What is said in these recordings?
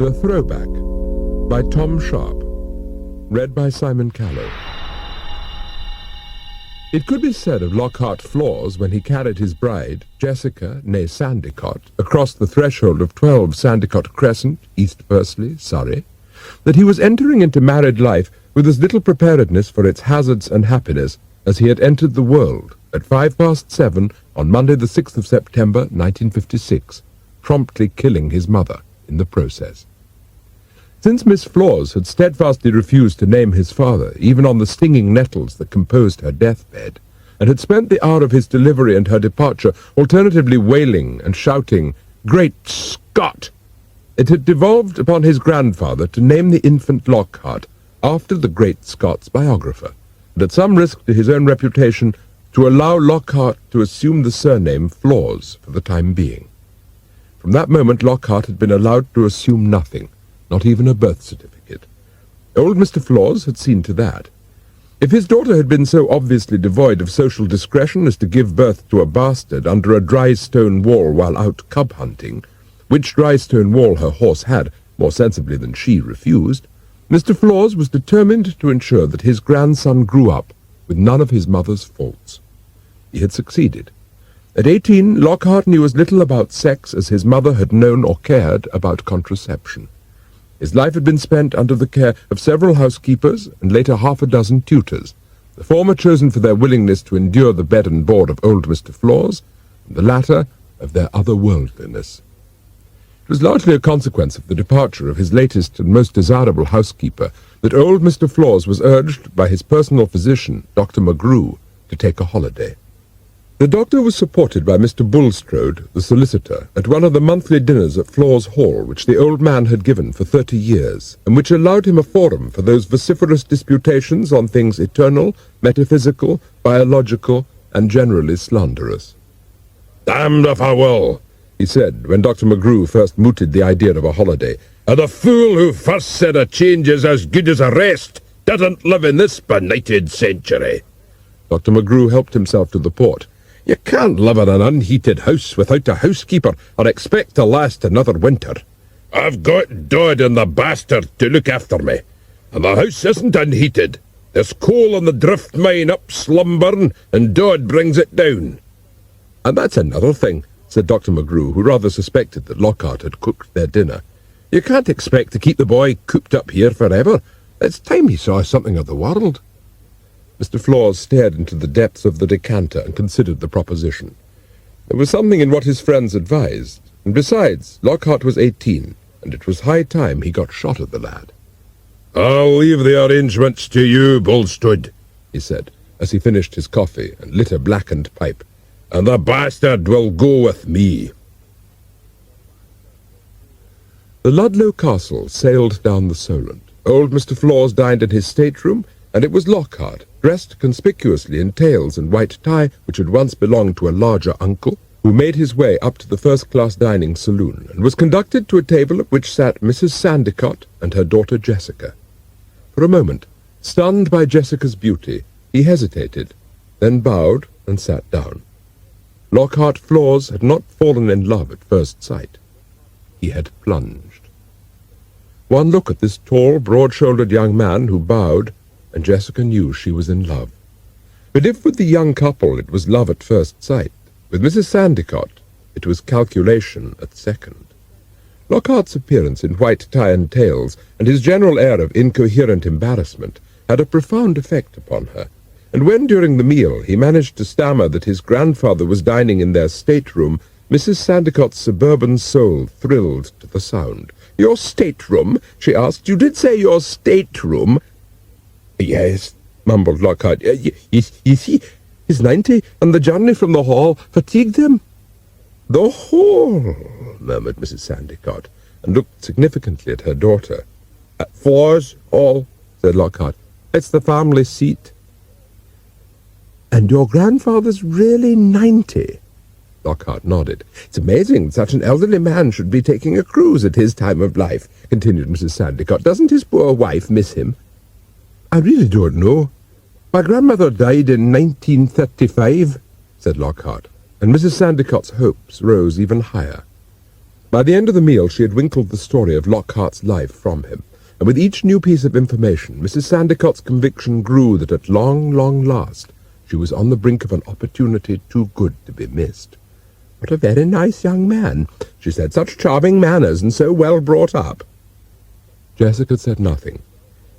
The Throwback by Tom Sharpe. Read by Simon Callow. It could be said of Lockhart Flawse when he carried his bride, Jessica, née Sandicott, across the threshold of 12 Sandicott Crescent, East Bursley, Surrey, that he was entering into married life with as little preparedness for its hazards and happiness as he had entered the world at 7:05 on Monday the 6th of September, 1956, promptly killing his mother in the process. Since Miss Flawse had steadfastly refused to name his father, even on the stinging nettles that composed her deathbed, and had spent the hour of his delivery and her departure alternatively wailing and shouting, "Great Scott!" it had devolved upon his grandfather to name the infant Lockhart after the great Scott's biographer, and at some risk to his own reputation, to allow Lockhart to assume the surname Flawse for the time being. From that moment Lockhart had been allowed to assume nothing, not even a birth certificate. Old Mr. Flawse had seen to that. If his daughter had been so obviously devoid of social discretion as to give birth to a bastard under a dry stone wall while out cub hunting, which dry stone wall her horse had, more sensibly than she, refused, Mr. Flawse was determined to ensure that his grandson grew up with none of his mother's faults. He had succeeded. At 18, Lockhart knew as little about sex as his mother had known or cared about contraception. His life had been spent under the care of several housekeepers and later half a dozen tutors, the former chosen for their willingness to endure the bed and board of old Mr. Flawse, and the latter of their otherworldliness. It was largely a consequence of the departure of his latest and most desirable housekeeper that old Mr. Flawse was urged by his personal physician, Dr. McGrew, to take a holiday. The doctor was supported by Mr. Bulstrode, the solicitor, at one of the monthly dinners at Flawse Hall which the old man had given for 30 years, and which allowed him a forum for those vociferous disputations on things eternal, metaphysical, biological, and generally slanderous. "Damned if I will," he said, when Dr. McGrew first mooted the idea of a holiday, "and the fool who first said a change is as good as a rest didn't live in this benighted century." Dr. McGrew helped himself to the port. "You can't live in an unheated house without a housekeeper or expect to last another winter. I've got Dodd and the bastard to look after me, and the house isn't unheated. There's coal in the drift mine up Slumburn, and Dodd brings it down." "And that's another thing," said Dr. McGrew, who rather suspected that Lockhart had cooked their dinner. "You can't expect to keep the boy cooped up here forever. It's time he saw something of the world." Mr. Flawse stared into the depths of the decanter and considered the proposition. There was something in what his friends advised, and besides, Lockhart was 18, and it was high time he got shot at the lad. "I'll leave the arrangements to you, Bulstrode," he said, as he finished his coffee and lit a blackened pipe, "and the bastard will go with me." The Ludlow Castle sailed down the Solent. Old Mr. Flawse dined in his stateroom, and it was Lockhart, dressed conspicuously in tails and white tie, which had once belonged to a larger uncle, who made his way up to the first-class dining saloon, and was conducted to a table at which sat Mrs. Sandicott and her daughter Jessica. For a moment, stunned by Jessica's beauty, he hesitated, then bowed and sat down. Lockhart Flawse had not fallen in love at first sight. He had plunged. One look at this tall, broad-shouldered young man who bowed, and Jessica knew she was in love. But if with the young couple it was love at first sight, with Mrs. Sandicott it was calculation at second. Lockhart's appearance in white tie and tails, and his general air of incoherent embarrassment, had a profound effect upon her, and when during the meal he managed to stammer that his grandfather was dining in their stateroom, Mrs. Sandicott's suburban soul thrilled to the sound. "Your stateroom?" she asked. "You did say your stateroom?" "Yes," mumbled Lockhart. You see, he's 90, and the journey from the Hall fatigued him." "The Hall," murmured Mrs. Sandicott, and looked significantly at her daughter. "At Flawse Hall," said Lockhart. "It's the family seat." "And your grandfather's really 90? Lockhart nodded. "It's amazing that such an elderly man should be taking a cruise at his time of life," continued Mrs. Sandicott. "Doesn't his poor wife miss him?" "I really don't know. My grandmother died in 1935, said Lockhart, and Mrs. Sandicott's hopes rose even higher. By the end of the meal she had winkled the story of Lockhart's life from him, and with each new piece of information Mrs. Sandicott's conviction grew that at long, long last she was on the brink of an opportunity too good to be missed. "What a very nice young man," she said. "Such charming manners, and so well brought up." Jessica said nothing.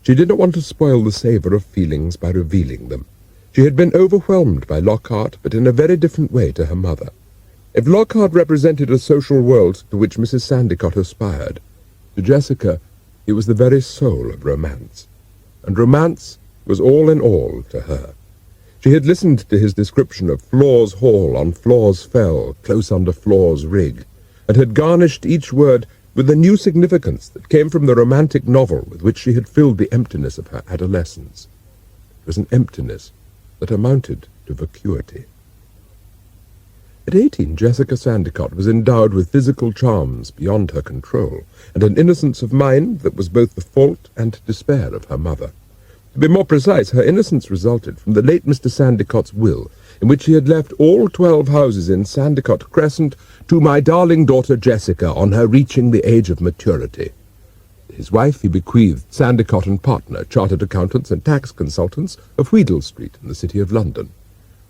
She did not want to spoil the savour of feelings by revealing them. She had been overwhelmed by Lockhart, but in a very different way to her mother. If Lockhart represented a social world to which Mrs. Sandicott aspired, to Jessica he was the very soul of romance, and romance was all in all to her. She had listened to his description of Flawse Hall on Flawse Fell, close under Flawse Rig, and had garnished each word with a new significance that came from the romantic novel with which she had filled the emptiness of her adolescence. It was an emptiness that amounted to vacuity. At 18, Jessica Sandicott was endowed with physical charms beyond her control, and an innocence of mind that was both the fault and despair of her mother. To be more precise, her innocence resulted from the late Mr. Sandicott's will, in which he had left all 12 houses in Sandicott Crescent to my darling daughter Jessica on her reaching the age of maturity. To his wife he bequeathed Sandicott and Partner, chartered accountants and tax consultants, of Wheedle Street in the City of London.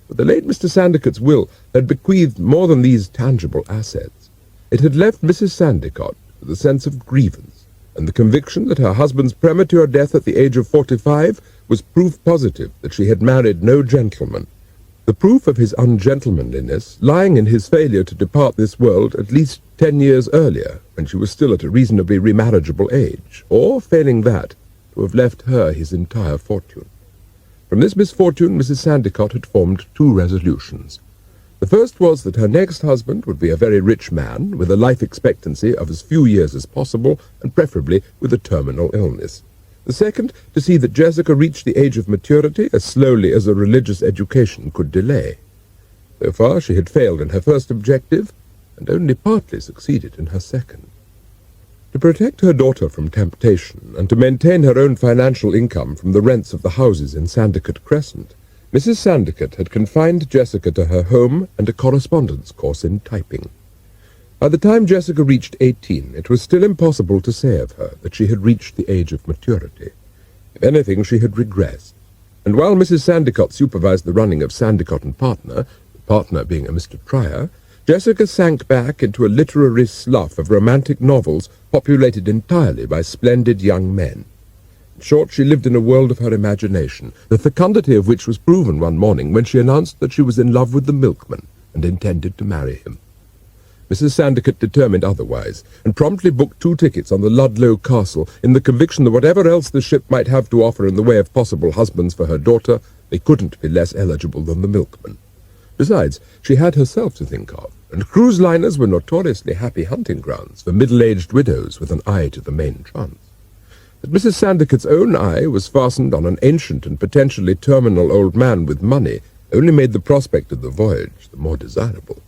But the late Mr. Sandicott's will had bequeathed more than these tangible assets. It had left Mrs. Sandicott with a sense of grievance, and the conviction that her husband's premature death at the age of 45 was proof positive that she had married no gentleman, the proof of his ungentlemanliness lying in his failure to depart this world at least 10 years earlier, when she was still at a reasonably remarriageable age, or, failing that, to have left her his entire fortune. From this misfortune Mrs. Sandicott had formed 2 resolutions. The first was that her next husband would be a very rich man, with a life expectancy of as few years as possible, and preferably with a terminal illness. The second, to see that Jessica reached the age of maturity as slowly as a religious education could delay. So far she had failed in her first objective, and only partly succeeded in her second. To protect her daughter from temptation, and to maintain her own financial income from the rents of the houses in Sandicott Crescent, Mrs. Sandicott had confined Jessica to her home and a correspondence course in typing. By the time Jessica reached 18, it was still impossible to say of her that she had reached the age of maturity. If anything, she had regressed, and while Mrs. Sandicott supervised the running of Sandicott and Partner, the partner being a Mr. Pryor, Jessica sank back into a literary slough of romantic novels populated entirely by splendid young men. In short, she lived in a world of her imagination, the fecundity of which was proven one morning when she announced that she was in love with the milkman and intended to marry him. Mrs. Sandicott determined otherwise, and promptly booked 2 tickets on the Ludlow Castle in the conviction that whatever else the ship might have to offer in the way of possible husbands for her daughter, they couldn't be less eligible than the milkman. Besides, she had herself to think of, and cruise liners were notoriously happy hunting grounds for middle-aged widows with an eye to the main chance. That Mrs. Sandicott's own eye was fastened on an ancient and potentially terminal old man with money only made the prospect of the voyage the more desirable.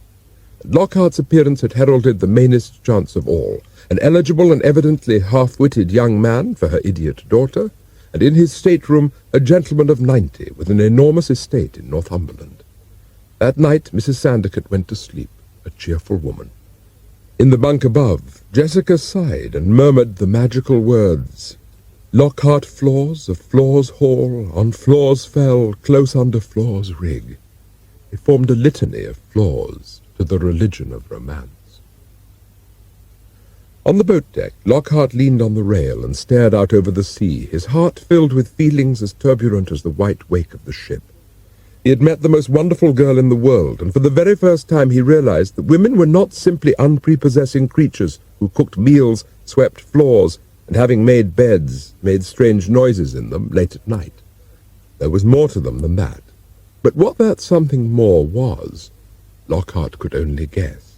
Lockhart's appearance had heralded the mainest chance of all, an eligible and evidently half-witted young man for her idiot daughter, and in his stateroom a gentleman of 90 with an enormous estate in Northumberland. That night Mrs. Sandicott went to sleep, a cheerful woman. In the bunk above, Jessica sighed and murmured the magical words, "Lockhart Flawse of Flawse Hall, on Flawse Fell, close under Flawse Rig." It formed a litany of flaws to the religion of romance. On the boat deck, Lockhart leaned on the rail and stared out over the sea, his heart filled with feelings as turbulent as the white wake of the ship. He had met the most wonderful girl in the world, and for the very first time he realized that women were not simply unprepossessing creatures who cooked meals, swept floors, and having made beds, made strange noises in them late at night. There was more to them than that. But what that something more was, Lockhart could only guess.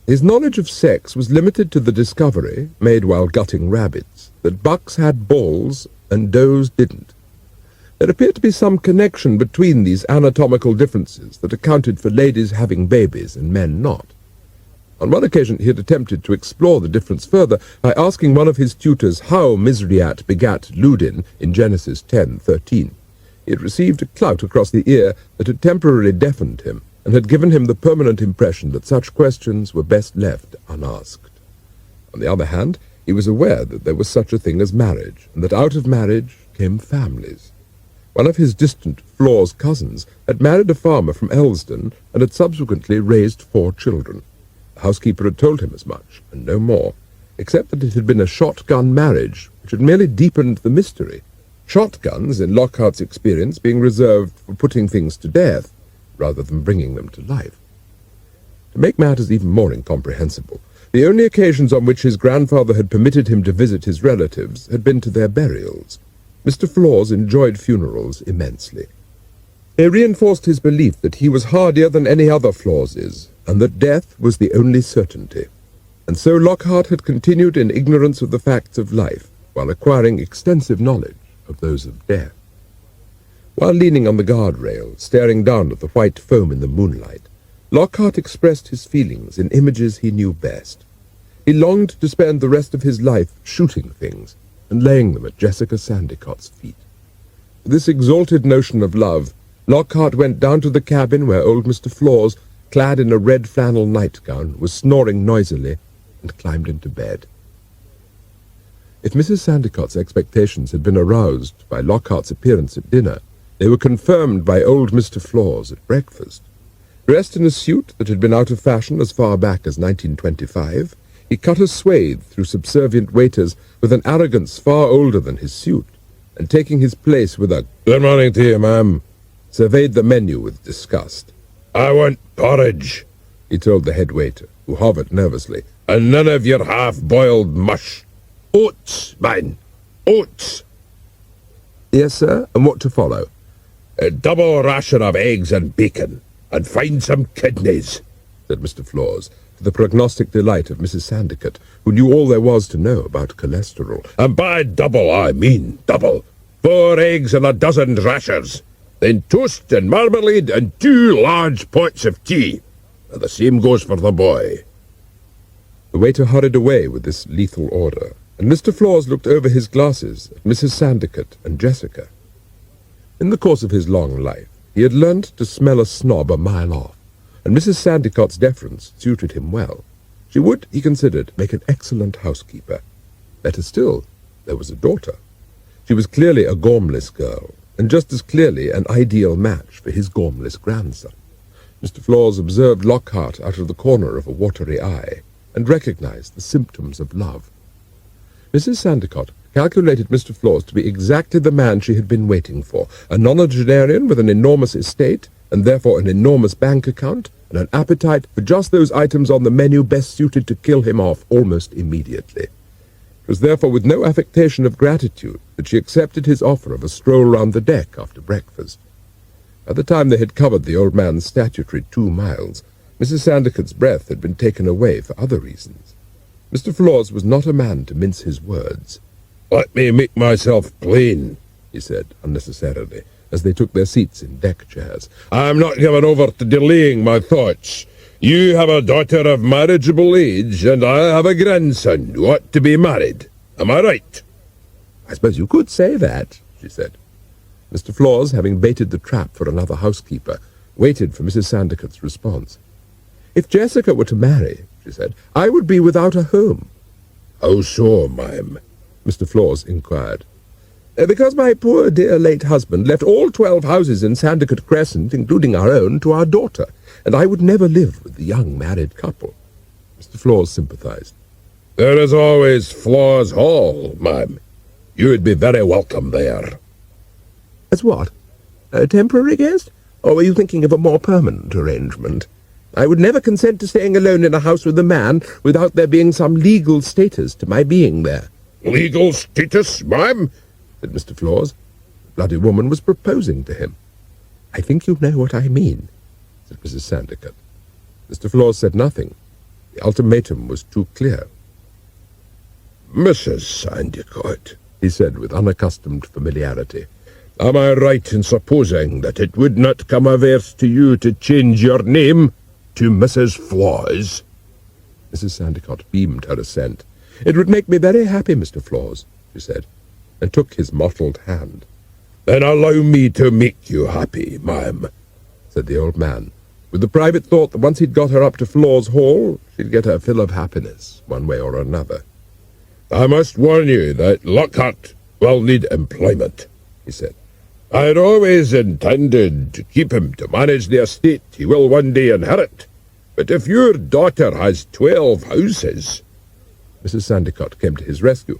His knowledge of sex was limited to the discovery, made while gutting rabbits, that bucks had balls and does didn't. There appeared to be some connection between these anatomical differences that accounted for ladies having babies and men not. On one occasion he had attempted to explore the difference further by asking one of his tutors how Misriat begat Ludin in Genesis 10:13. He had received a clout across the ear that had temporarily deafened him, and had given him the permanent impression that such questions were best left unasked. On the other hand, he was aware that there was such a thing as marriage, and that out of marriage came families. One of his distant Flawse cousins had married a farmer from Elsdon and had subsequently raised 4 children. The housekeeper had told him as much, and no more, except that it had been a shotgun marriage, which had merely deepened the mystery. Shotguns, in Lockhart's experience, being reserved for putting things to death, rather than bringing them to life. To make matters even more incomprehensible, the only occasions on which his grandfather had permitted him to visit his relatives had been to their burials. Mr. Flawse enjoyed funerals immensely. He reinforced his belief that he was hardier than any other Flawses, and that death was the only certainty. And so Lockhart had continued in ignorance of the facts of life, while acquiring extensive knowledge of those of death. While leaning on the guardrail, staring down at the white foam in the moonlight, Lockhart expressed his feelings in images he knew best. He longed to spend the rest of his life shooting things, and laying them at Jessica Sandicott's feet. With this exalted notion of love, Lockhart went down to the cabin where old Mr. Flawse, clad in a red flannel nightgown, was snoring noisily, and climbed into bed. If Mrs. Sandicott's expectations had been aroused by Lockhart's appearance at dinner, they were confirmed by old Mr. Flawse at breakfast. Dressed in a suit that had been out of fashion as far back as 1925, he cut a swathe through subservient waiters with an arrogance far older than his suit, and taking his place with a "Good morning to you, ma'am," surveyed the menu with disgust. "I want porridge," he told the head waiter, who hovered nervously, "and none of your half-boiled mush. Oats, man, oats." "Yes, sir, and what to follow?" "A double ration of eggs and bacon, and find some kidneys," said Mr. Flawse, to the prognostic delight of Mrs. Sandicott, who knew all there was to know about cholesterol. "And by double, I mean double. 4 eggs and a dozen rashers. Then toast and marmalade and 2 large pots of tea. And the same goes for the boy." The waiter hurried away with this lethal order, and Mr. Flawse looked over his glasses at Mrs. Sandicott and Jessica. In the course of his long life, he had learnt to smell a snob a mile off, and Mrs. Sandicott's deference suited him well. She would, he considered, make an excellent housekeeper. Better still, there was a daughter. She was clearly a Gormless girl, and just as clearly an ideal match for his Gormless grandson. Mr. Flawse observed Lockhart out of the corner of a watery eye, and recognized the symptoms of love. Mrs. Sandicott calculated Mr. Flawse to be exactly the man she had been waiting for, a nonagenarian with an enormous estate, and therefore an enormous bank account, and an appetite for just those items on the menu best suited to kill him off almost immediately. It was therefore with no affectation of gratitude that she accepted his offer of a stroll round the deck after breakfast. By the time they had covered the old man's statutory 2 miles, Mrs. Sandicott's breath had been taken away for other reasons. Mr. Flawse was not a man to mince his words. "Let me make myself plain," he said unnecessarily, as they took their seats in deck chairs. "I am not given over to delaying my thoughts. You have a daughter of marriageable age, and I have a grandson who ought to be married. Am I right?" "I suppose you could say that," she said. Mr. Flawse, having baited the trap for another housekeeper, waited for Mrs. Sandicott's response. "If Jessica were to marry," she said, "I would be without a home." "How so, ma'am?" Mr. Flawse inquired. "Because my poor dear late husband left all 12 houses in Sandicott Crescent, including our own, to our daughter, and I would never live with the young married couple." Mr. Flawse sympathized. "There is always Flawse Hall, ma'am. You would be very welcome there." "As what? A temporary guest? Or were you thinking of a more permanent arrangement? I would never consent to staying alone in a house with a man without there being some legal status to my being there." "Legal status, ma'am?" said Mr. Flawse. The bloody woman was proposing to him. "I think you know what I mean," said Mrs. Sandicott. Mr. Flawse said nothing. The ultimatum was too clear. "Mrs. Sandicott," he said with unaccustomed familiarity, "am I right in supposing that it would not come averse to you to change your name to Mrs. Flawse?" Mrs. Sandicott beamed her assent. "It would make me very happy, Mr. Flawse," she said, and took his mottled hand. "Then allow me to make you happy, ma'am," said the old man, with the private thought that once he'd got her up to Flawse Hall, she'd get her fill of happiness, one way or another. "I must warn you that Lockhart will need employment," he said. "I had always intended to keep him to manage the estate he will one day inherit. But if your daughter has 12 houses—" Mrs. Sandicott came to his rescue.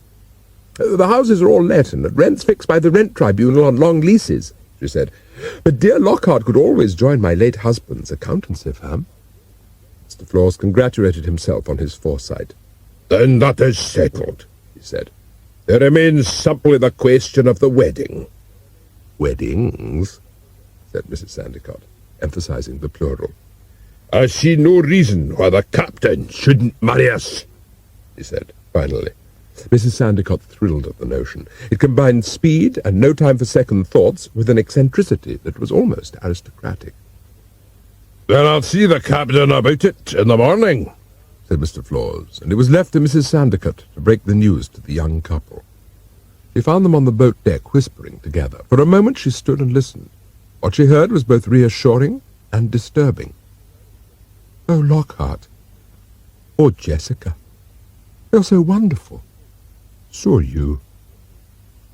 "The houses are all let, and at rents fixed by the rent tribunal on long leases," she said. "But dear Lockhart could always join my late husband's accountancy firm." Mr. Flawse congratulated himself on his foresight. "Then that is settled," he said. "There remains simply the question of the wedding." "Weddings?" said Mrs. Sandicott, emphasizing the plural. "I see no reason why the captain shouldn't marry us," he said, finally. Mrs. Sandicott thrilled at the notion. It combined speed and no time for second thoughts with an eccentricity that was almost aristocratic. "Then I'll see the captain about it in the morning," said Mr. Flawse, and it was left to Mrs. Sandicott to break the news to the young couple. She found them on the boat deck whispering together. For a moment she stood and listened. What she heard was both reassuring and disturbing. "Oh, Lockhart. Oh, Jessica. You're so wonderful. So are you.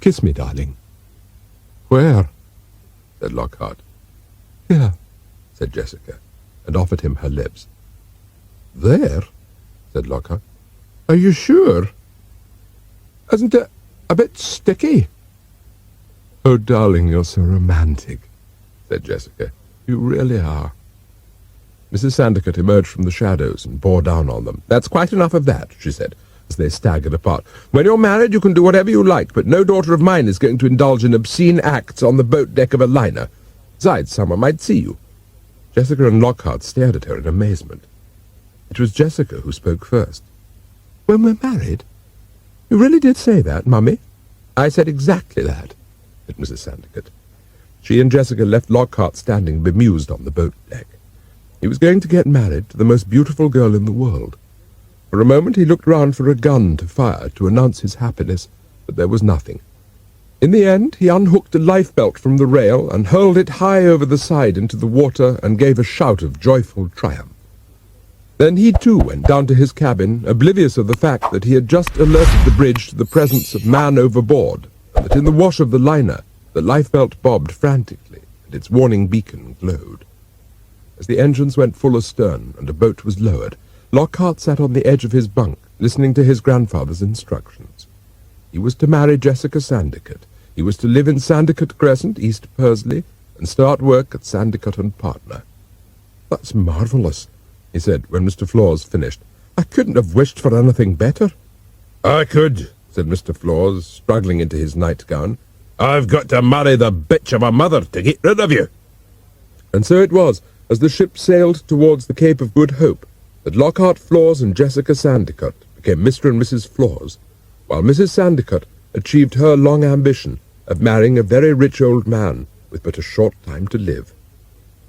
Kiss me, darling." "Where?" said Lockhart. "Here," said Jessica, and offered him her lips. "There?" said Lockhart. "Are you sure? Isn't it a bit sticky?" "Oh, darling, you're so romantic," said Jessica. "You really are." Mrs. Sandicott emerged from the shadows and bore down on them. "That's quite enough of that," she said, as they staggered apart. "When you're married you can do whatever you like, but no daughter of mine is going to indulge in obscene acts on the boat deck of a liner. Besides, someone might see you." Jessica and Lockhart stared at her in amazement. It was Jessica who spoke first. "When we're married? You really did say that, Mummy?" "I said exactly that," said Mrs. Sandicott. She and Jessica left Lockhart standing bemused on the boat deck. He was going to get married to the most beautiful girl in the world. For a moment he looked round for a gun to fire to announce his happiness, but there was nothing. In the end he unhooked a lifebelt from the rail and hurled it high over the side into the water and gave a shout of joyful triumph. Then he too went down to his cabin, oblivious of the fact that he had just alerted the bridge to the presence of man overboard, and that in the wash of the liner the lifebelt bobbed frantically, and its warning beacon glowed. As the engines went full astern and a boat was lowered, Lockhart sat on the edge of his bunk, listening to his grandfather's instructions. He was to marry Jessica Sandicott. He was to live in Sandicott Crescent, East Pursley, and start work at Sandicott and Partner. "That's marvellous," he said when Mr. Flawse finished. "I couldn't have wished for anything better." "I could," said Mr. Flawse, struggling into his nightgown. "I've got to marry the bitch of a mother to get rid of you." And so it was, as the ship sailed towards the Cape of Good Hope, that Lockhart Flawse and Jessica Sandicott became Mr. and Mrs. Flawse, while Mrs. Sandicott achieved her long ambition of marrying a very rich old man with but a short time to live.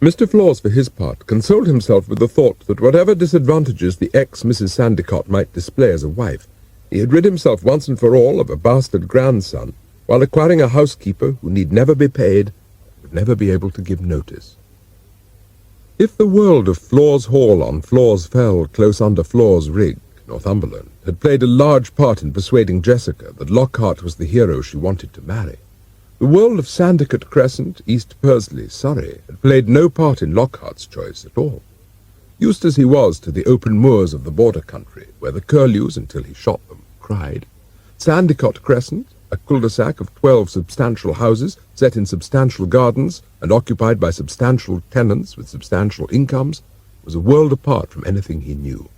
Mr. Flawse, for his part, consoled himself with the thought that whatever disadvantages the ex-Mrs. Sandicott might display as a wife, he had rid himself once and for all of a bastard grandson, while acquiring a housekeeper who need never be paid, would never be able to give notice. If the world of Flawse Hall on Flawse Fell, close under Flawse Rig, Northumberland, had played a large part in persuading Jessica that Lockhart was the hero she wanted to marry, the world of Sandicott Crescent, East Pursley, Surrey, had played no part in Lockhart's choice at all. Used as he was to the open moors of the border country, where the curlews, until he shot them, cried, Sandicott Crescent, a cul-de-sac of 12 substantial houses set in substantial gardens and occupied by substantial tenants with substantial incomes, was a world apart from anything he knew.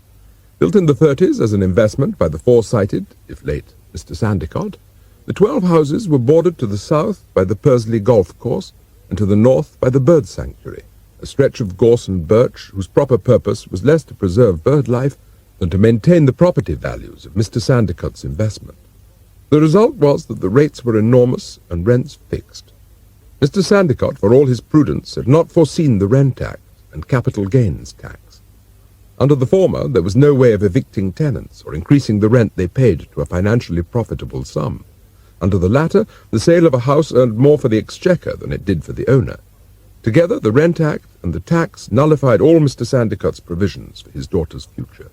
Built in the 30s as an investment by the foresighted, if late, Mr. Sandicott, the 12 houses were bordered to the south by the Pursley Golf Course and to the north by the Bird Sanctuary, a stretch of gorse and birch whose proper purpose was less to preserve bird life than to maintain the property values of Mr. Sandicott's investment. The result was that the rates were enormous and rents fixed. Mr. Sandicott, for all his prudence, had not foreseen the Rent Act and Capital Gains Tax. Under the former, there was no way of evicting tenants or increasing the rent they paid to a financially profitable sum. Under the latter, the sale of a house earned more for the exchequer than it did for the owner. Together, the Rent Act and the tax nullified all Mr. Sandicott's provisions for his daughter's future.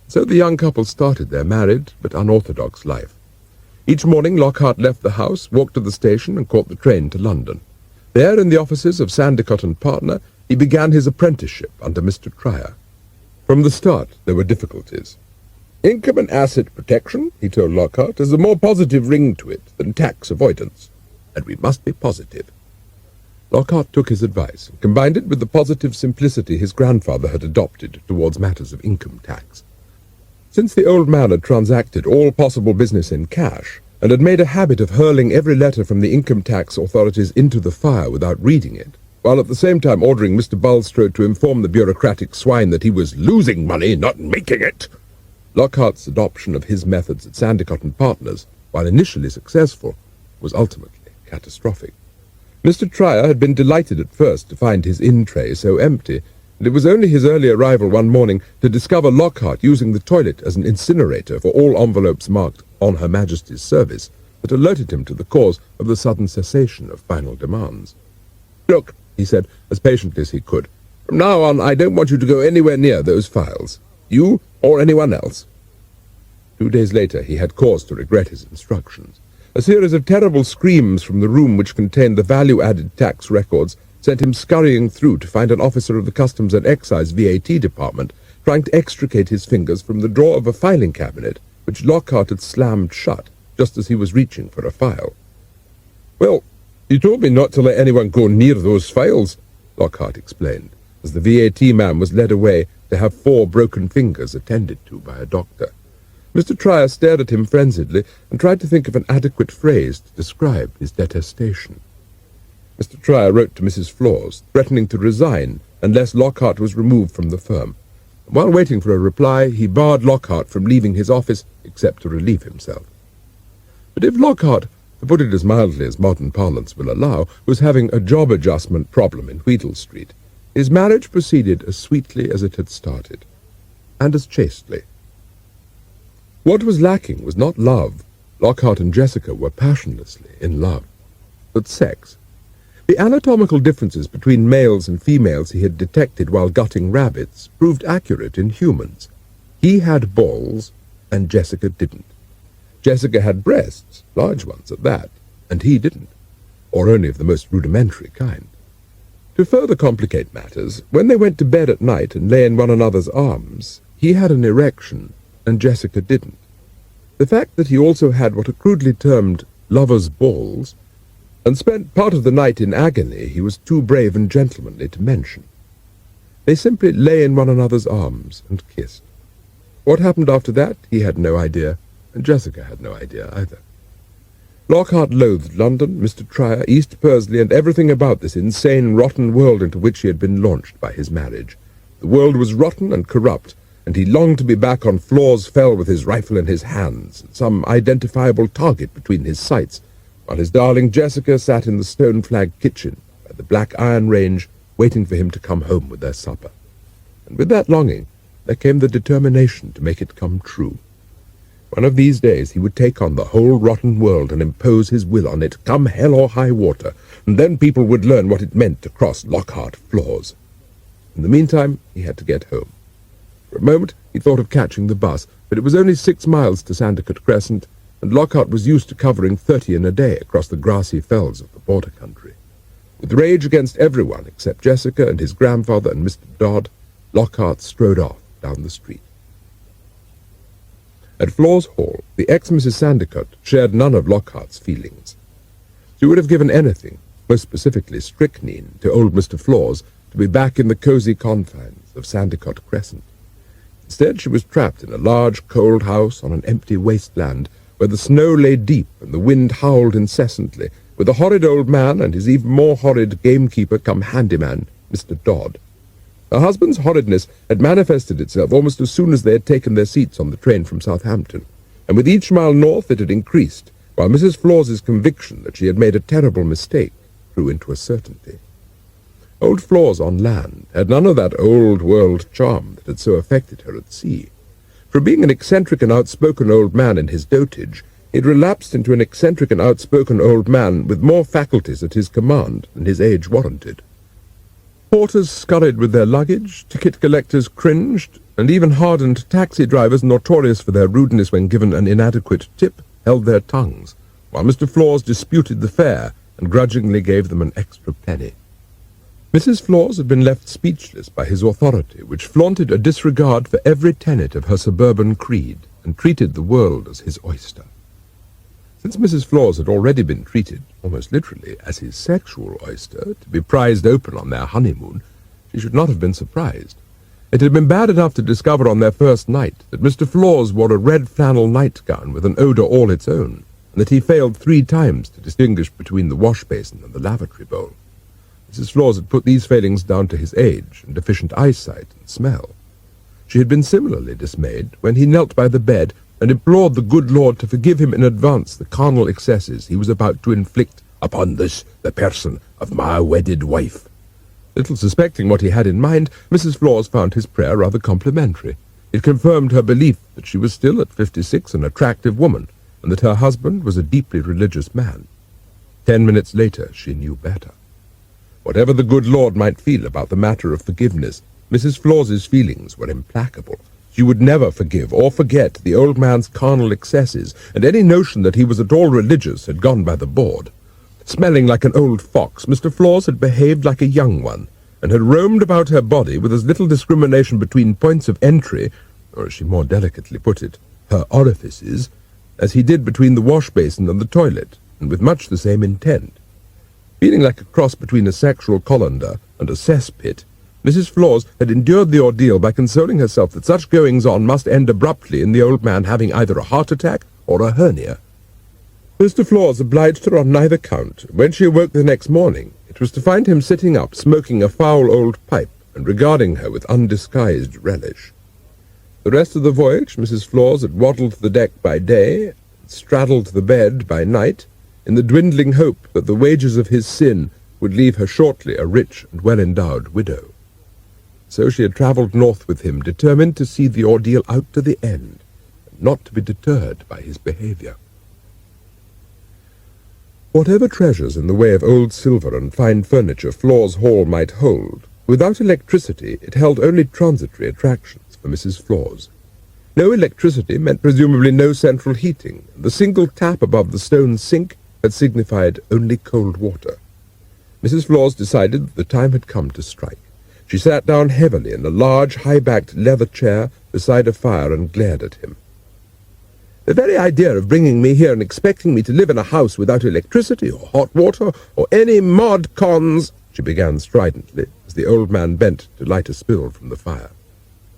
So the young couple started their married but unorthodox life. Each morning Lockhart left the house, walked to the station, and caught the train to London. There, in the offices of Sandicott and Partner, he began his apprenticeship under Mr. Trier. From the start there were difficulties. "Income and asset protection," he told Lockhart, "has a more positive ring to it than tax avoidance, and we must be positive." Lockhart took his advice and combined it with the positive simplicity his grandfather had adopted towards matters of income tax. Since the old man had transacted all possible business in cash, and had made a habit of hurling every letter from the income tax authorities into the fire without reading it, while at the same time ordering Mr. Bulstrode to inform the bureaucratic swine that he was losing money, not making it, Lockhart's adoption of his methods at Sandicott and Partners, while initially successful, was ultimately catastrophic. Mr. Trier had been delighted at first to find his inn-tray so empty, and it was only his early arrival one morning to discover Lockhart using the toilet as an incinerator for all envelopes marked "On Her Majesty's Service" that alerted him to the cause of the sudden cessation of final demands. "Look," he said, as patiently as he could, "from now on I don't want you to go anywhere near those files. You or anyone else." 2 days later he had cause to regret his instructions. A series of terrible screams from the room which contained the value-added tax records sent him scurrying through to find an officer of the Customs and Excise VAT department trying to extricate his fingers from the drawer of a filing cabinet which Lockhart had slammed shut just as he was reaching for a file. "Well, you told me not to let anyone go near those files," Lockhart explained, as the VAT man was led away to have 4 broken fingers attended to by a doctor. Mr. Trier stared at him frenziedly and tried to think of an adequate phrase to describe his detestation. Mr. Trier wrote to Mrs. Flawse, threatening to resign unless Lockhart was removed from the firm. While waiting for a reply, he barred Lockhart from leaving his office except to relieve himself. But if Lockhart, to put it as mildly as modern parlance will allow, was having a job adjustment problem in Wheatle Street, his marriage proceeded as sweetly as it had started, and as chastely. What was lacking was not love. Lockhart and Jessica were passionlessly in love, but sex. The anatomical differences between males and females he had detected while gutting rabbits proved accurate in humans. He had balls, and Jessica didn't. Jessica had breasts, large ones at that, and he didn't, or only of the most rudimentary kind. To further complicate matters, when they went to bed at night and lay in one another's arms, he had an erection, and Jessica didn't. The fact that he also had what are crudely termed lover's balls, and spent part of the night in agony, he was too brave and gentlemanly to mention. They simply lay in one another's arms and kissed. What happened after that, he had no idea, and Jessica had no idea either. Lockhart loathed London, Mr. Trier, East Pursley, and everything about this insane, rotten world into which he had been launched by his marriage. The world was rotten and corrupt, and he longed to be back on Flawse Fell with his rifle in his hands, and some identifiable target between his sights, while his darling Jessica sat in the stone-flagged kitchen by the black iron range, waiting for him to come home with their supper. And with that longing, there came the determination to make it come true. One of these days he would take on the whole rotten world and impose his will on it, come hell or high water, and then people would learn what it meant to cross Lockhart Flawse. In the meantime, he had to get home. For a moment he thought of catching the bus, but it was only 6 miles to Sandicott Crescent, and Lockhart was used to covering 30 in a day across the grassy fells of the border country. With rage against everyone except Jessica and his grandfather and Mr. Dodd, Lockhart strode off down the street. At Flawse Hall, the ex-Mrs. Sandicott shared none of Lockhart's feelings. She would have given anything, most specifically strychnine, to old Mr. Flawse to be back in the cosy confines of Sandicott Crescent. Instead, she was trapped in a large, cold house on an empty wasteland where the snow lay deep and the wind howled incessantly, with a horrid old man and his even more horrid gamekeeper come handyman, Mr. Dodd. Her husband's horridness had manifested itself almost as soon as they had taken their seats on the train from Southampton, and with each mile north it had increased, while Mrs. Flawse's conviction that she had made a terrible mistake grew into a certainty. Old Flawse on land had none of that old-world charm that had so affected her at sea. From being an eccentric and outspoken old man in his dotage, he had relapsed into an eccentric and outspoken old man with more faculties at his command than his age warranted. Porters scurried with their luggage, ticket collectors cringed, and even hardened taxi drivers, notorious for their rudeness when given an inadequate tip, held their tongues, while Mr. Flawse disputed the fare and grudgingly gave them an extra penny. Mrs. Flawse had been left speechless by his authority, which flaunted a disregard for every tenet of her suburban creed, and treated the world as his oyster. Since Mrs. Flawse had already been treated, almost literally, as his sexual oyster, to be prized open on their honeymoon, she should not have been surprised. It had been bad enough to discover on their first night that Mr. Flawse wore a red flannel nightgown with an odour all its own, and that he failed 3 times to distinguish between the wash-basin and the lavatory bowl. Mrs. Flawse had put these failings down to his age and deficient eyesight and smell. She had been similarly dismayed when he knelt by the bed and implored the good Lord to forgive him in advance the carnal excesses he was about to inflict upon this, the person of my wedded wife. Little suspecting what he had in mind, Mrs. Flawse found his prayer rather complimentary. It confirmed her belief that she was still at 56 an attractive woman, and that her husband was a deeply religious man. 10 minutes later she knew better. Whatever the good Lord might feel about the matter of forgiveness, Mrs. Flawse's feelings were implacable. She would never forgive or forget the old man's carnal excesses, and any notion that he was at all religious had gone by the board. Smelling like an old fox, Mr. Flawse had behaved like a young one, and had roamed about her body with as little discrimination between points of entry, or as she more delicately put it, her orifices, as he did between the wash-basin and the toilet, and with much the same intent. Feeling like a cross between a sexual colander and a cesspit, Mrs. Flawse had endured the ordeal by consoling herself that such goings-on must end abruptly in the old man having either a heart attack or a hernia. Mr. Flawse obliged her on neither count, and when she awoke the next morning, it was to find him sitting up, smoking a foul old pipe, and regarding her with undisguised relish. The rest of the voyage Mrs. Flawse had waddled the deck by day, and straddled the bed by night, in the dwindling hope that the wages of his sin would leave her shortly a rich and well-endowed widow. So she had travelled north with him, determined to see the ordeal out to the end, and not to be deterred by his behaviour. Whatever treasures in the way of old silver and fine furniture Flawse Hall might hold, without electricity it held only transitory attractions for Mrs. Flawse. No electricity meant presumably no central heating, and the single tap above the stone sink had signified only cold water. Mrs. Flawse decided that the time had come to strike. She sat down heavily in a large, high-backed leather chair beside a fire and glared at him. "The very idea of bringing me here and expecting me to live in a house without electricity or hot water or any mod cons," she began stridently, as the old man bent to light a spill from the fire.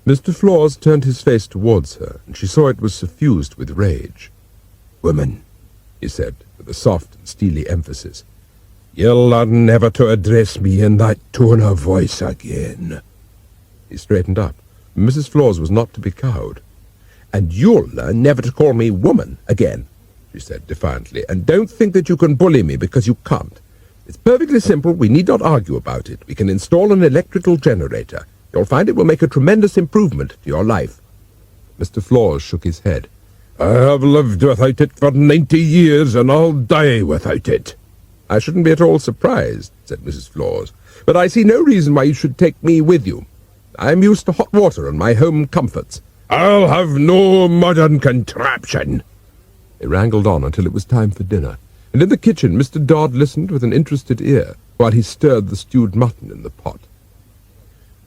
Mr. Flawse turned his face towards her, and she saw it was suffused with rage. "Woman," he said, with a soft and steely emphasis, "you'll learn never to address me in that tone of voice again." He straightened up. Mrs. Flawse was not to be cowed. "And you'll learn never to call me woman again," she said defiantly, "and don't think that you can bully me because you can't. It's perfectly simple. We need not argue about it. We can install an electrical generator. You'll find it will make a tremendous improvement to your life." Mr. Flawse shook his head. "I have lived without it for 90 years, and I'll die without it." "I shouldn't be at all surprised," said Mrs. Flawse, "but I see no reason why you should take me with you. I'm used to hot water and my home comforts." "I'll have no modern contraption." They wrangled on until it was time for dinner, and in the kitchen Mr. Dodd listened with an interested ear while he stirred the stewed mutton in the pot.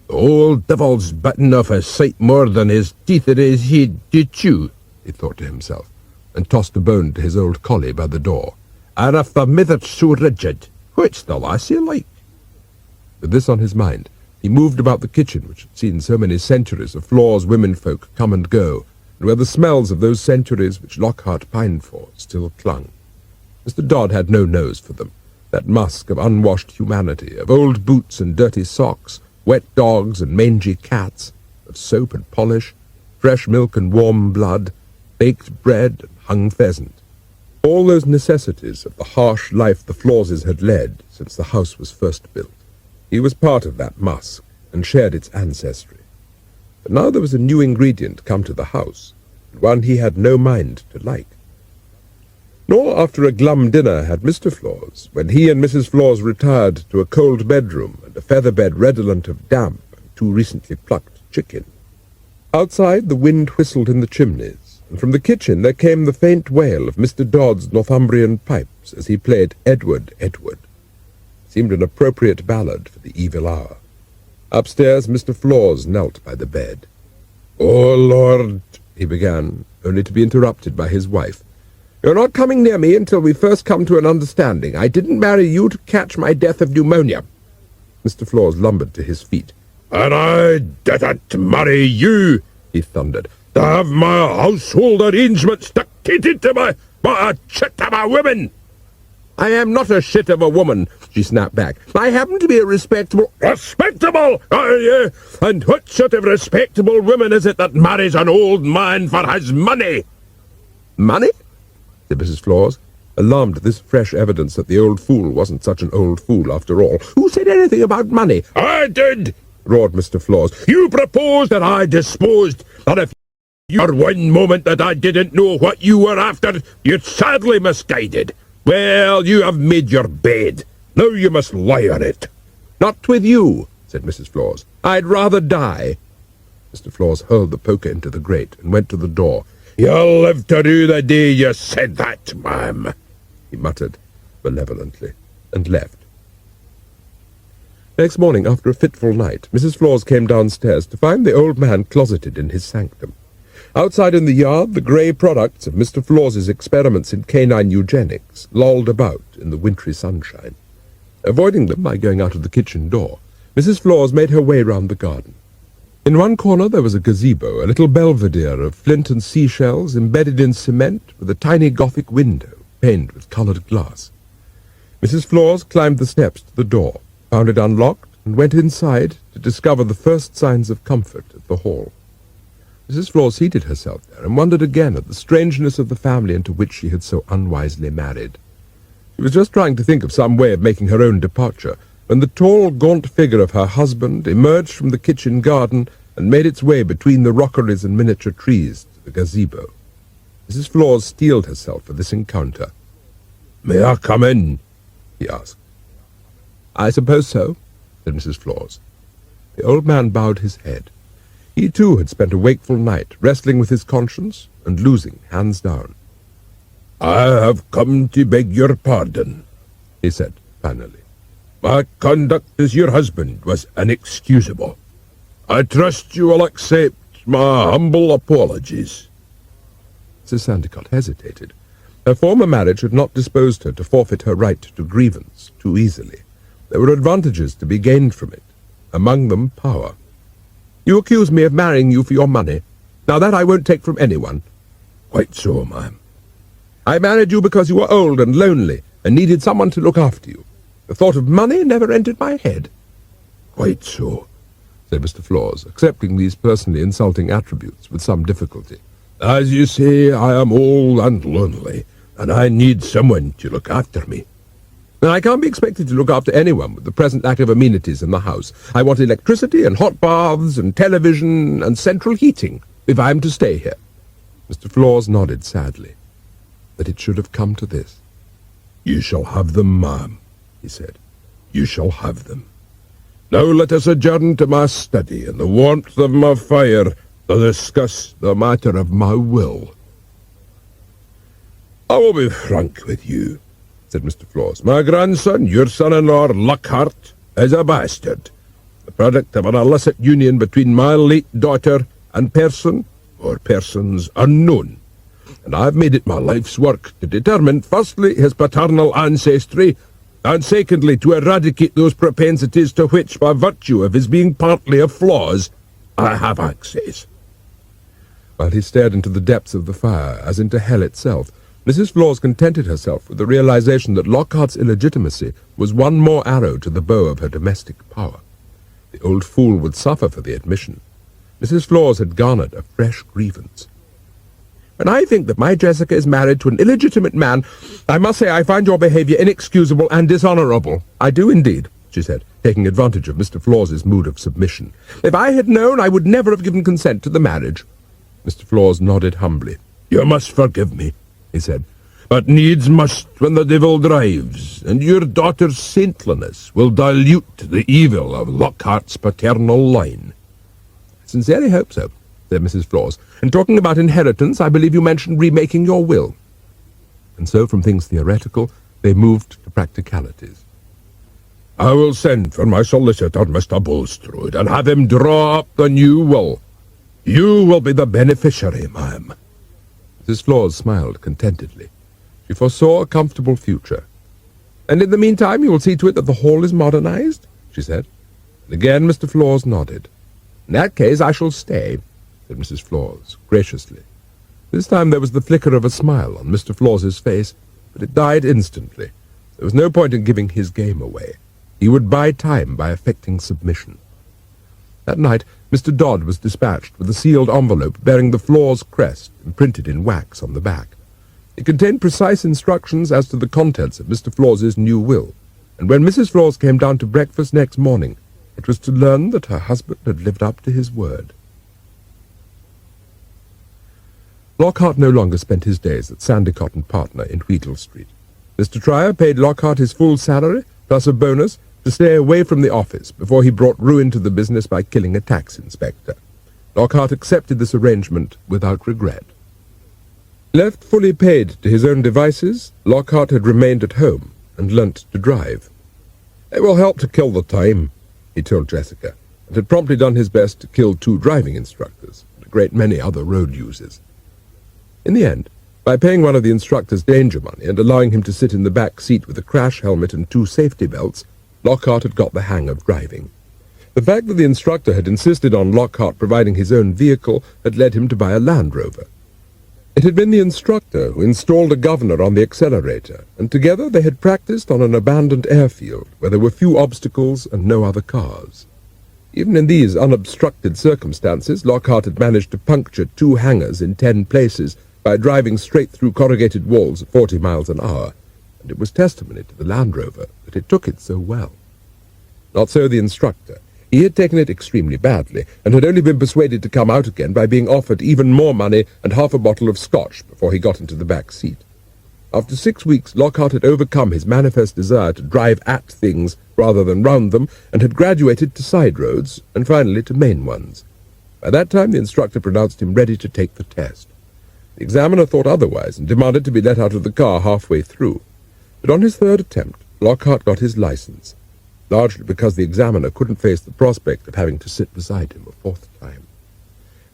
"The old devil's bitten off a sight more than his teeth at his head to chew," he thought to himself, and tossed a bone to his old collie by the door. "And if the mither's so rigid, what's the lassie like?" With this on his mind, he moved about the kitchen, which had seen so many centuries of Flawse womenfolk come and go, and where the smells of those centuries which Lockhart pined for still clung. Mr. Dodd had no nose for them, that musk of unwashed humanity, of old boots and dirty socks, wet dogs and mangy cats, of soap and polish, fresh milk and warm blood, baked bread and hung pheasant. All those necessities of the harsh life the Flawses had led since the house was first built. He was part of that musk, and shared its ancestry. But now there was a new ingredient come to the house, and one he had no mind to like. Nor after a glum dinner had Mr. Flawse, when he and Mrs. Flawse retired to a cold bedroom and a feather bed redolent of damp and too recently plucked chicken. Outside the wind whistled in the chimneys, and from the kitchen there came the faint wail of Mr. Dodd's Northumbrian pipes as he played Edward, Edward. It seemed an appropriate ballad for the evil hour. Upstairs Mr. Flawse knelt by the bed. "Oh, Lord," he began, only to be interrupted by his wife. "You're not coming near me until we first come to an understanding. I didn't marry you to catch my death of pneumonia." Mr. Flawse lumbered to his feet. "And I didn't marry you," he thundered, "to have my household arrangements dictated to me by a chit of a woman." "I am not a shit of a woman," she snapped back. "I happen to be a respectable—" "Respectable, are you? And what sort of respectable woman is it that marries an old man for his money?" "Money?" said Mrs. Flawse, alarmed at this fresh evidence that the old fool wasn't such an old fool after all. "Who said anything about money?" "I did," roared Mr. Flawse. "You proposed and I disposed, that if you were one moment that I didn't know what you were after, you'd sadly misguided. Well, you have made your bed. Now you must lie on it." "Not with you," said Mrs. Flawse. "I'd rather die." Mr. Flawse hurled the poker into the grate and went to the door. "You'll live to do the day you said that, ma'am," he muttered malevolently, and left. Next morning, after a fitful night, Mrs. Flawse came downstairs to find the old man closeted in his sanctum. Outside in the yard, the grey products of Mr. Flawse's experiments in canine eugenics lolled about in the wintry sunshine. Avoiding them by going out of the kitchen door, Mrs. Flawse made her way round the garden. In one corner there was a gazebo, a little belvedere of flint and seashells embedded in cement with a tiny Gothic window paned with coloured glass. Mrs. Flawse climbed the steps to the door, found it unlocked, and went inside to discover the first signs of comfort at the hall. Mrs. Flawse seated herself there and wondered again at the strangeness of the family into which she had so unwisely married. She was just trying to think of some way of making her own departure, when the tall, gaunt figure of her husband emerged from the kitchen garden and made its way between the rockeries and miniature trees to the gazebo. Mrs. Flawse steeled herself for this encounter. "May I come in?" he asked. "I suppose so," said Mrs. Flawse. The old man bowed his head. He, too, had spent a wakeful night, wrestling with his conscience and losing, hands down. "I have come to beg your pardon," he said, finally. "My conduct as your husband was inexcusable. I trust you will accept my humble apologies." Mrs. Sandicott hesitated. Her former marriage had not disposed her to forfeit her right to grievance too easily. There were advantages to be gained from it, among them power. "You accuse me of marrying you for your money. Now that I won't take from anyone." "Quite so, ma'am." "I married you because you were old and lonely and needed someone to look after you. The thought of money never entered my head." "Quite so," said Mr. Flawse, accepting these personally insulting attributes with some difficulty. "As you say, I am old and lonely, and I need someone to look after me." "And I can't be expected to look after anyone with the present lack of amenities in the house. I want electricity and hot baths and television and central heating, if I am to stay here." Mr. Flawse nodded sadly. That it should have come to this. "You shall have them, ma'am," he said. "You shall have them. Now let us adjourn to my study in the warmth of my fire to discuss the matter of my will." "I will be frank with you," said Mr. Flawse. "My grandson, your son-in-law, Lockhart, is a bastard, the product of an illicit union between my late daughter and person or persons unknown, and I have made it my life's work to determine, firstly, his paternal ancestry, and secondly, to eradicate those propensities to which, by virtue of his being partly a Flawse, I have access." While he stared into the depths of the fire, as into hell itself, Mrs. Flawse contented herself with the realization that Lockhart's illegitimacy was one more arrow to the bow of her domestic power. The old fool would suffer for the admission. Mrs. Flawse had garnered a fresh grievance. "When I think that my Jessica is married to an illegitimate man, I must say I find your behaviour inexcusable and dishonourable. I do indeed," she said, taking advantage of Mr. Flawse's mood of submission. "If I had known, I would never have given consent to the marriage." Mr. Flawse nodded humbly. "You must forgive me," he said. but needs must when the devil drives, and your daughter's saintliness will dilute the evil of Lockhart's paternal line. I sincerely hope so, said Mrs. Flawse. And talking about inheritance, I believe you mentioned remaking your will. And so from things theoretical, they moved to practicalities. I will send for my solicitor, Mr. Bulstrode, and have him draw up the new will. You will be the beneficiary, ma'am. Mrs. Flawse smiled contentedly. She foresaw a comfortable future. And in the meantime you will see to it that the hall is modernized, she said. And again Mr. Flawse nodded. In that case I shall stay, said Mrs. Flawse, graciously. This time there was the flicker of a smile on Mr. Flawse's face, but it died instantly. There was no point in giving his game away. He would buy time by affecting submission. That night Mr. Dodd was dispatched with a sealed envelope bearing the Flawse crest imprinted in wax on the back. It contained precise instructions as to the contents of Mr. Flawse's new will, and when Mrs. Flawse came down to breakfast next morning, it was to learn that her husband had lived up to his word. Lockhart no longer spent his days at Sandicott and Partner in Wheatle Street. Mr. Trier paid Lockhart his full salary, plus a bonus, to stay away from the office before he brought ruin to the business by killing a tax inspector. Lockhart accepted this arrangement without regret. Left fully paid to his own devices, Lockhart had remained at home and learnt to drive. It will help to kill the time, he told Jessica, and had promptly done his best to kill 2 driving instructors and a great many other road users. In the end, by paying one of the instructors danger money and allowing him to sit in the back seat with a crash helmet and 2 safety belts, Lockhart had got the hang of driving. The fact that the instructor had insisted on Lockhart providing his own vehicle had led him to buy a Land Rover. It had been the instructor who installed a governor on the accelerator, and together they had practiced on an abandoned airfield where there were few obstacles and no other cars. Even in these unobstructed circumstances, Lockhart had managed to puncture 2 hangars in 10 places by driving straight through corrugated walls at 40 miles an hour, and it was testimony to the Land Rover that it took it so well. Not so the instructor. He had taken it extremely badly, and had only been persuaded to come out again by being offered even more money and half a bottle of scotch before he got into the back seat. After 6 weeks, Lockhart had overcome his manifest desire to drive at things rather than round them, and had graduated to side roads, and finally to main ones. By that time the instructor pronounced him ready to take the test. The examiner thought otherwise, and demanded to be let out of the car halfway through. But on his 3rd attempt, Lockhart got his license, largely because the examiner couldn't face the prospect of having to sit beside him a 4th time.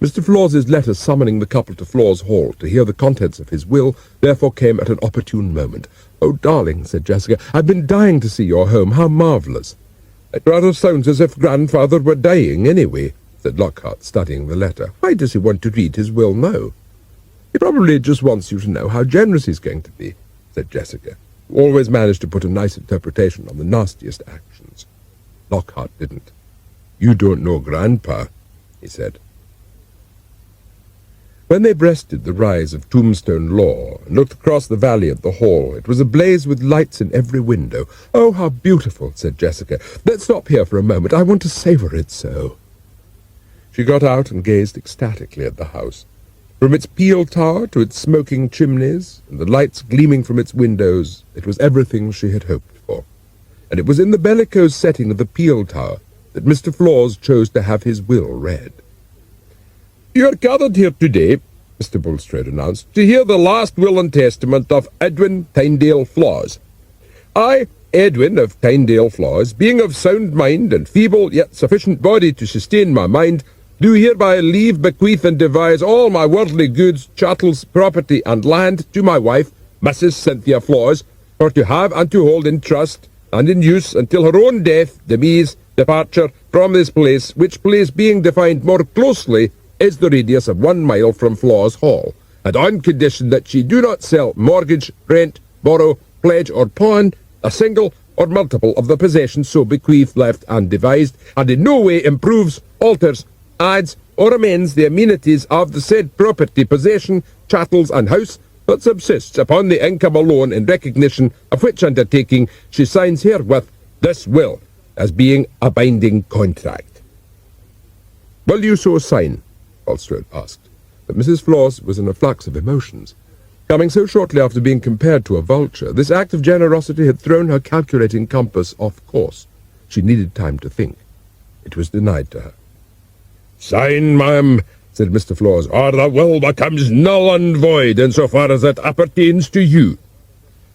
Mr. Flawse's letter summoning the couple to Flawse Hall to hear the contents of his will therefore came at an opportune moment. "Oh, darling," said Jessica, "I've been dying to see your home. How marvellous!" "It rather sounds as if grandfather were dying, anyway," said Lockhart, studying the letter. "Why does he want to read his will now?" "He probably just wants you to know how generous he's going to be," said Jessica, who always managed to put a nice interpretation on the nastiest actions. Lockhart didn't. "You don't know Grandpa," he said. When they breasted the rise of Tombstone Law and looked across the valley at the hall, it was ablaze with lights in every window. "Oh, how beautiful," said Jessica. "Let's stop here for a moment. I want to savor it so." She got out and gazed ecstatically at the house. From its peel tower to its smoking chimneys, and the lights gleaming from its windows, it was everything she had hoped for. And it was in the bellicose setting of the peel tower that Mr. Flawse chose to have his will read. "You are gathered here today," Mr. Bulstrode announced, "to hear the last will and testament of Edwin Tyndale Flawse. I, Edwin of Tyndale Flawse, being of sound mind and feeble yet sufficient body to sustain my mind, do hereby leave, bequeath, and devise all my worldly goods, chattels, property, and land to my wife, Mrs. Cynthia Flawse, for to have and to hold in trust and in use until her own death, demise, departure from this place, which place being defined more closely is the radius of 1 mile from Flawse Hall, and on condition that she do not sell, mortgage, rent, borrow, pledge, or pawn a single or multiple of the possessions so bequeathed, left, and devised, and in no way improves, alters, adds, or amends the amenities of the said property, possession, chattels, and house, but subsists upon the income alone, in recognition of which undertaking she signs herewith this will, as being a binding contract." "Will you so sign?" Bulstrode asked, but Mrs. Flawse was in a flux of emotions. Coming so shortly after being compared to a vulture, this act of generosity had thrown her calculating compass off course. She needed time to think. It was denied to her. "Sign, ma'am," said Mr. Flawse, "or the will becomes null and void insofar as it appertains to you."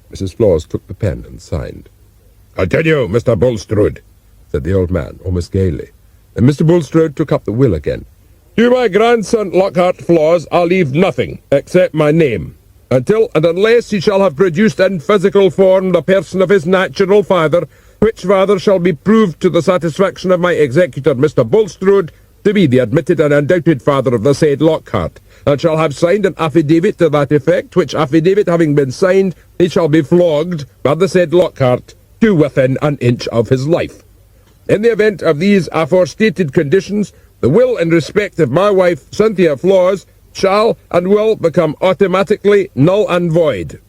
Mrs. Flawse took the pen and signed. "Continue, Mr. Bulstrode," said the old man, almost gaily, and Mr. Bulstrode took up the will again. "To my grandson Lockhart Flawse I'll leave nothing, except my name, until and unless he shall have produced in physical form the person of his natural father, which father shall be proved to the satisfaction of my executor, Mr. Bulstrode, to be the admitted and undoubted father of the said Lockhart, and shall have signed an affidavit to that effect, which affidavit having been signed, he shall be flogged by the said Lockhart to within an inch of his life. In the event of these aforestated conditions, the will in respect of my wife, Cynthia Flawse, shall and will become automatically null and void,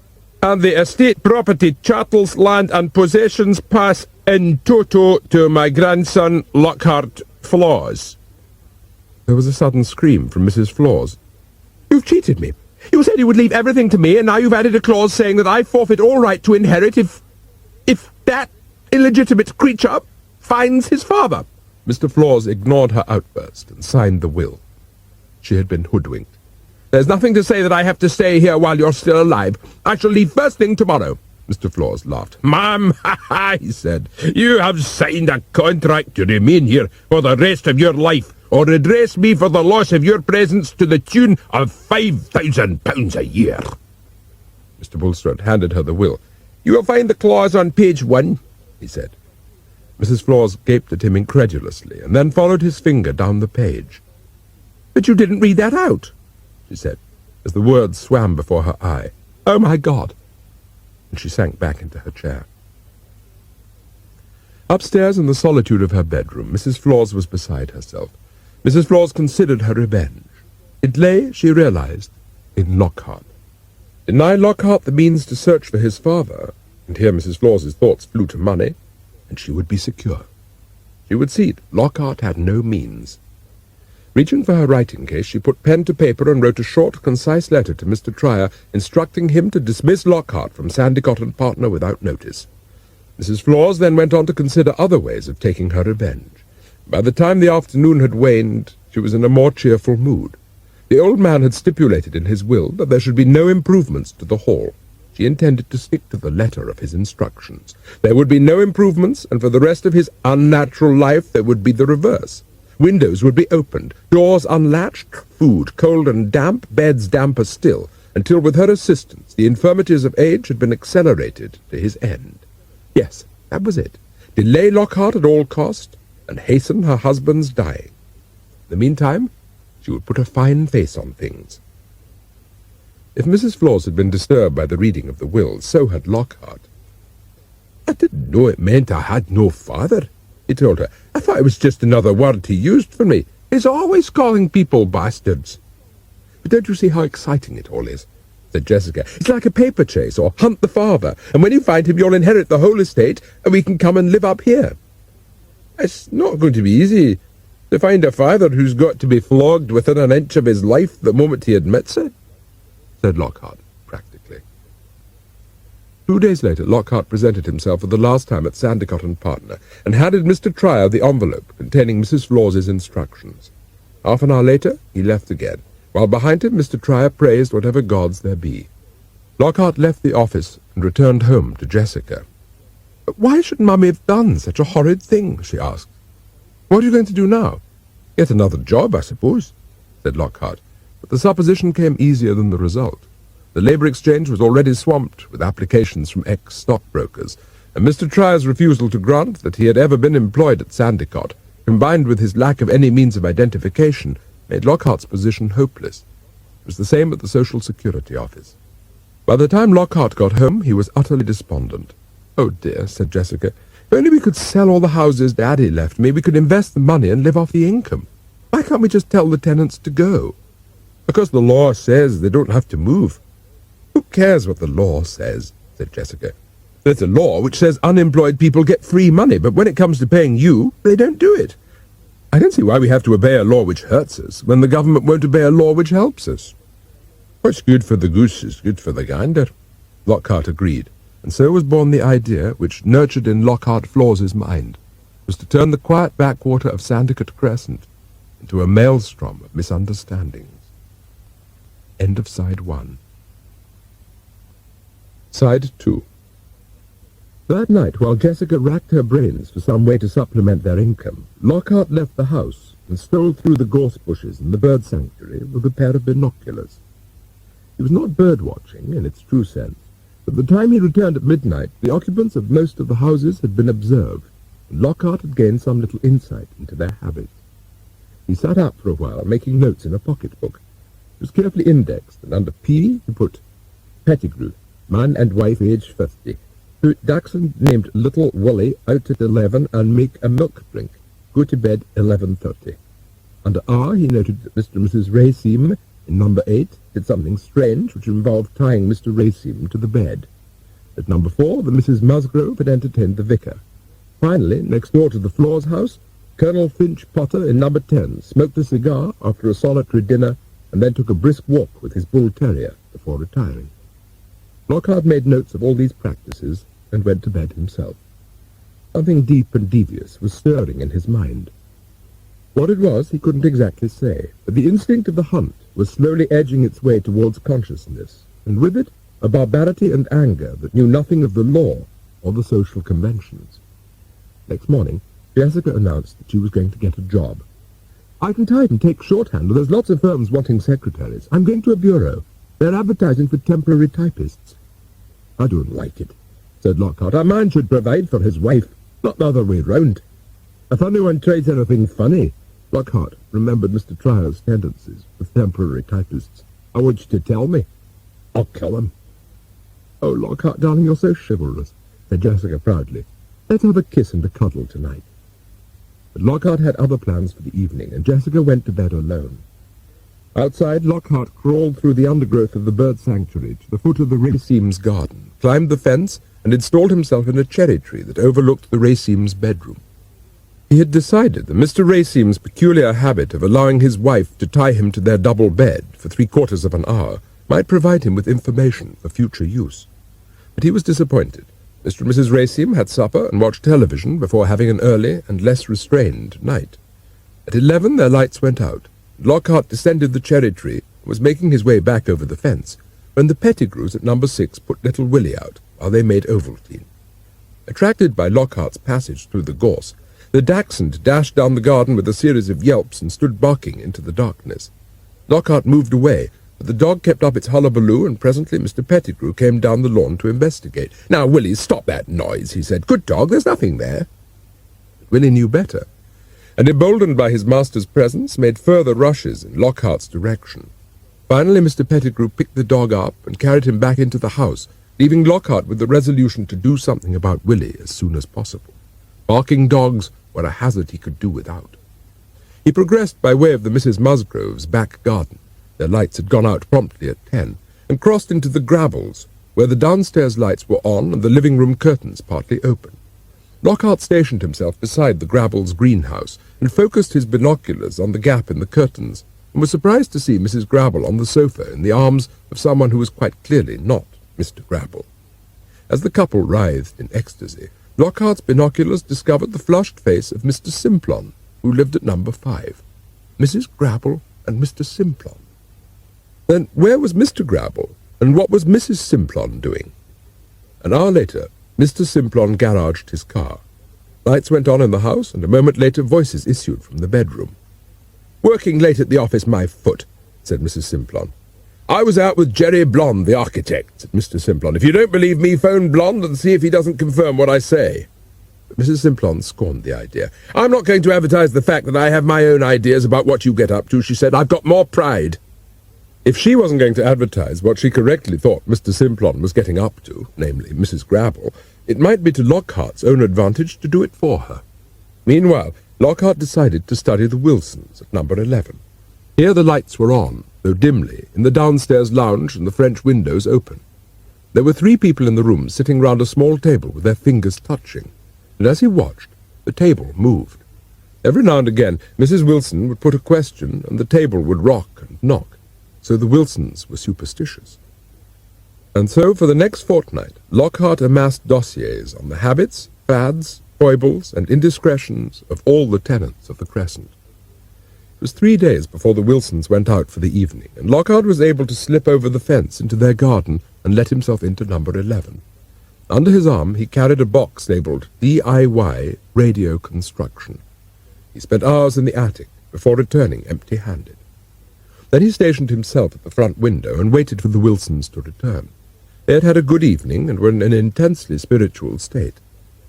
and the estate, property, chattels, land, and possessions pass in toto to my grandson Lockhart Flawse." There was a sudden scream from Mrs. Flawse. "You've cheated me. You said you would leave everything to me, and now you've added a clause saying that I forfeit all right to inherit if that illegitimate creature finds his father." Mr. Flawse ignored her outburst and signed the will. She had been hoodwinked. "There's nothing to say that I have to stay here while you're still alive. I shall leave first thing tomorrow." Mr. Flawse laughed. "Ma'am," he said, "you have signed a contract to remain here for the rest of your life, or redress me for the loss of your presence to the tune of £5,000 a year." Mr. Bulstrode handed her the will. "You will find the clause on page 1, he said. Mrs. Flawse gaped at him incredulously, and then followed his finger down the page. "But you didn't read that out," she said, as the words swam before her eye. "Oh, my God!" And she sank back into her chair. Upstairs in the solitude of her bedroom, Mrs. Flawse was beside herself. Mrs. Flawse considered her revenge. It lay, she realized, in Lockhart. Deny Lockhart the means to search for his father, and here Mrs. Flawse's thoughts flew to money, and she would be secure. She would see that Lockhart had no means. Reaching for her writing case, she put pen to paper and wrote a short, concise letter to Mr. Trier, instructing him to dismiss Lockhart from Sandicott and Partner without notice. Mrs. Flawse then went on to consider other ways of taking her revenge. By the time the afternoon had waned, she was in a more cheerful mood. The old man had stipulated in his will that there should be no improvements to the hall. She intended to stick to the letter of his instructions. There would be no improvements, and for the rest of his unnatural life there would be the reverse. Windows would be opened, doors unlatched, food cold and damp, beds damper still, until with her assistance the infirmities of age had been accelerated to his end. Yes, that was it. Delay Lockhart at all cost, and hasten her husband's dying. In the meantime, she would put a fine face on things. If Mrs. Flawse had been disturbed by the reading of the will, so had Lockhart. "I didn't know it meant I had no father," he told her. "I thought it was just another word he used for me. He's always calling people bastards." "But don't you see how exciting it all is?" said Jessica. "It's like a paper chase, or Hunt the Father, and when you find him you'll inherit the whole estate, and we can come and live up here." "It's not going to be easy to find a father who's got to be flogged within an inch of his life the moment he admits it," said Lockhart, practically. 2 days later, Lockhart presented himself for the last time at Sandicott and Partner, and handed Mr. Trier the envelope containing Mrs. Flawse's instructions. Half an hour later, he left again, while behind him Mr. Trier praised whatever gods there be. Lockhart left the office and returned home to Jessica. "Why should Mummy have done such a horrid thing?" she asked. "What are you going to do now?" "Get another job, I suppose," said Lockhart, but the supposition came easier than the result. The Labour Exchange was already swamped with applications from ex-stockbrokers, and Mr. Trier's refusal to grant that he had ever been employed at Sandicott, combined with his lack of any means of identification, made Lockhart's position hopeless. It was the same at the Social Security Office. By the time Lockhart got home, he was utterly despondent. "Oh dear," said Jessica, "if only we could sell all the houses Daddy left me, we could invest the money and live off the income. Why can't we just tell the tenants to go?" "Because the law says they don't have to move." "Who cares what the law says?" said Jessica. "There's a law which says unemployed people get free money, but when it comes to paying you, they don't do it. I don't see why we have to obey a law which hurts us, when the government won't obey a law which helps us." What's good for the goose is good for the gander, Lockhart agreed, and so was born the idea which, nurtured in Lockhart Flawse's mind, was to turn the quiet backwater of Sandicote Crescent into a maelstrom of misunderstandings. End of Side 1. Side 2. That night, while Jessica racked her brains for some way to supplement their income, Lockhart left the house and stole through the gorse bushes in the bird sanctuary with a pair of binoculars. He was not bird-watching in its true sense. By the time he returned at midnight, the occupants of most of the houses had been observed, and Lockhart had gained some little insight into their habits. He sat up for a while, making notes in a pocket-book. It was carefully indexed, and under P he put Pettigrew, man and wife aged 50. Dachshund named Little Willie, out at 11 and make a milk drink. Go to bed 11:30. Under R he noted that Mr. and Mrs. Racine in number 8 did something strange which involved tying Mr. Racine to the bed. At number 4 the Mrs. Musgrove had entertained the vicar. Finally, next door to the Flawse house, Colonel Finch Potter in number 10 smoked a cigar after a solitary dinner and then took a brisk walk with his bull terrier before retiring. Lockhart made notes of all these practices and went to bed himself. Something deep and devious was stirring in his mind. What it was he couldn't exactly say, but the instinct of the hunt was slowly edging its way towards consciousness, and with it a barbarity and anger that knew nothing of the law or the social conventions. Next morning, Jessica announced that she was going to get a job. "I can type and take shorthand, there's lots of firms wanting secretaries. I'm going to a bureau. They're advertising for temporary typists." "I don't like it," said Lockhart. "A man should provide for his wife, not the other way round. If anyone tries anything funny—" Lockhart remembered Mr. Tryer's tendencies with temporary typists. "I want you to tell me. I'll kill him." "Oh, Lockhart, darling, you're so chivalrous," said Jessica proudly. "Let's have a kiss and a cuddle tonight." But Lockhart had other plans for the evening, and Jessica went to bed alone. Outside, Lockhart crawled through the undergrowth of the bird sanctuary to the foot of the Racimes' garden, climbed the fence, and installed himself in a cherry tree that overlooked the Racimes' bedroom. He had decided that Mr. Racime's peculiar habit of allowing his wife to tie him to their double bed for 3/4 of an hour might provide him with information for future use. But he was disappointed. Mr. and Mrs. Racime had supper and watched television before having an early and less restrained night. At 11 their lights went out. Lockhart descended the cherry tree and was making his way back over the fence when the Pettigrews at number 6 put Little Willie out while they made Ovaltine. Attracted by Lockhart's passage through the gorse, the dachshund dashed down the garden with a series of yelps and stood barking into the darkness. Lockhart moved away, but the dog kept up its hullabaloo, and presently Mr. Pettigrew came down the lawn to investigate. "Now, Willie, stop that noise," he said. "Good dog, there's nothing there." But Willie knew better, and emboldened by his master's presence, made further rushes in Lockhart's direction. Finally, Mr. Pettigrew picked the dog up and carried him back into the house, leaving Lockhart with the resolution to do something about Willie as soon as possible. Barking dogs were a hazard he could do without. He progressed by way of the Mrs. Musgrove's back garden. Their lights had gone out promptly at 10, and crossed into the Gravels, where the downstairs lights were on and the living-room curtains partly open. Lockhart stationed himself beside the Gravels' greenhouse and focused his binoculars on the gap in the curtains, and was surprised to see Mrs. Gravel on the sofa in the arms of someone who was quite clearly not Mr. Gravel. As the couple writhed in ecstasy, Lockhart's binoculars discovered the flushed face of Mr. Simplon, who lived at number 5. Mrs. Gravel and Mr. Simplon. Then where was Mr. Gravel, and what was Mrs. Simplon doing? An hour later, Mr. Simplon garaged his car. Lights went on in the house, and a moment later voices issued from the bedroom. "Working late at the office, my foot," said Mrs. Simplon. "I was out with Jerry Blonde, the architect," said Mr. Simplon. "If you don't believe me, phone Blonde and see if he doesn't confirm what I say." But Mrs. Simplon scorned the idea. "I'm not going to advertise the fact that I have my own ideas about what you get up to," she said. "I've got more pride." If she wasn't going to advertise what she correctly thought Mr. Simplon was getting up to, namely Mrs. Gravel, it might be to Lockhart's own advantage to do it for her. Meanwhile, Lockhart decided to study the Wilsons at number 11. Here the lights were on, though dimly, in the downstairs lounge and the French windows open. There were 3 people in the room sitting round a small table with their fingers touching, and as he watched, the table moved. Every now and again Mrs. Wilson would put a question, and the table would rock and knock. so the Wilsons were superstitious. And so for the next fortnight, Lockhart amassed dossiers on the habits, fads, foibles, and indiscretions of all the tenants of the Crescent. It was 3 days before the Wilsons went out for the evening, and Lockhart was able to slip over the fence into their garden and let himself into number 11. Under his arm he carried a box labelled DIY Radio Construction. He spent hours in the attic before returning empty-handed. Then he stationed himself at the front window and waited for the Wilsons to return. They had had a good evening and were in an intensely spiritual state.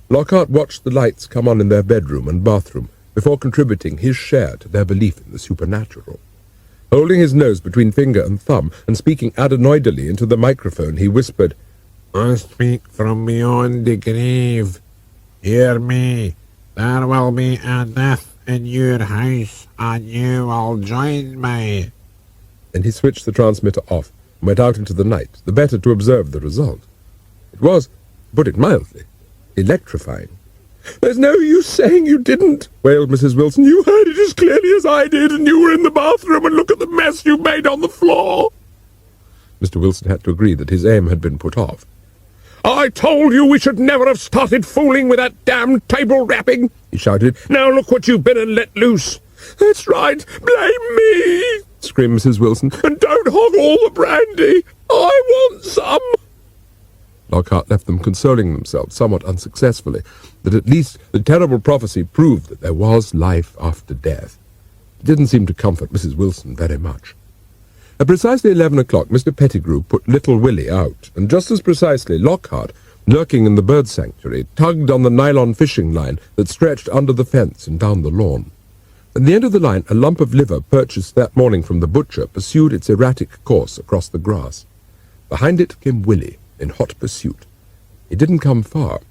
Lockhart watched the lights come on in their bedroom and bathroom before contributing his share to their belief in the supernatural. Holding his nose between finger and thumb and speaking adenoidally into the microphone, he whispered, "I speak from beyond the grave. Hear me. There will be a death in your house, and you will join me." and he switched the transmitter off and went out into the night, the better to observe the result. It was, to put it mildly, electrifying. "There's no use saying you didn't," wailed Mrs. Wilson. "You heard it as clearly as I did, and you were in the bathroom, and look at the mess you made on the floor." Mr. Wilson had to agree that his aim had been put off. "I told you we should never have started fooling with that damned table rapping," he shouted. "Now look what you've been and let loose." "That's right, blame me," screamed Mrs. Wilson, "and don't hog all the brandy. I want some." Lockhart left them consoling themselves, somewhat unsuccessfully, that at least the terrible prophecy proved that there was life after death. It didn't seem to comfort Mrs. Wilson very much. At precisely 11 o'clock, Mr. Pettigrew put little Willie out, and just as precisely, Lockhart, lurking in the bird sanctuary, tugged on the nylon fishing line that stretched under the fence and down the lawn. At the end of the line, a lump of liver purchased that morning from the butcher pursued its erratic course across the grass. Behind it came Willie, in hot pursuit. He didn't come far.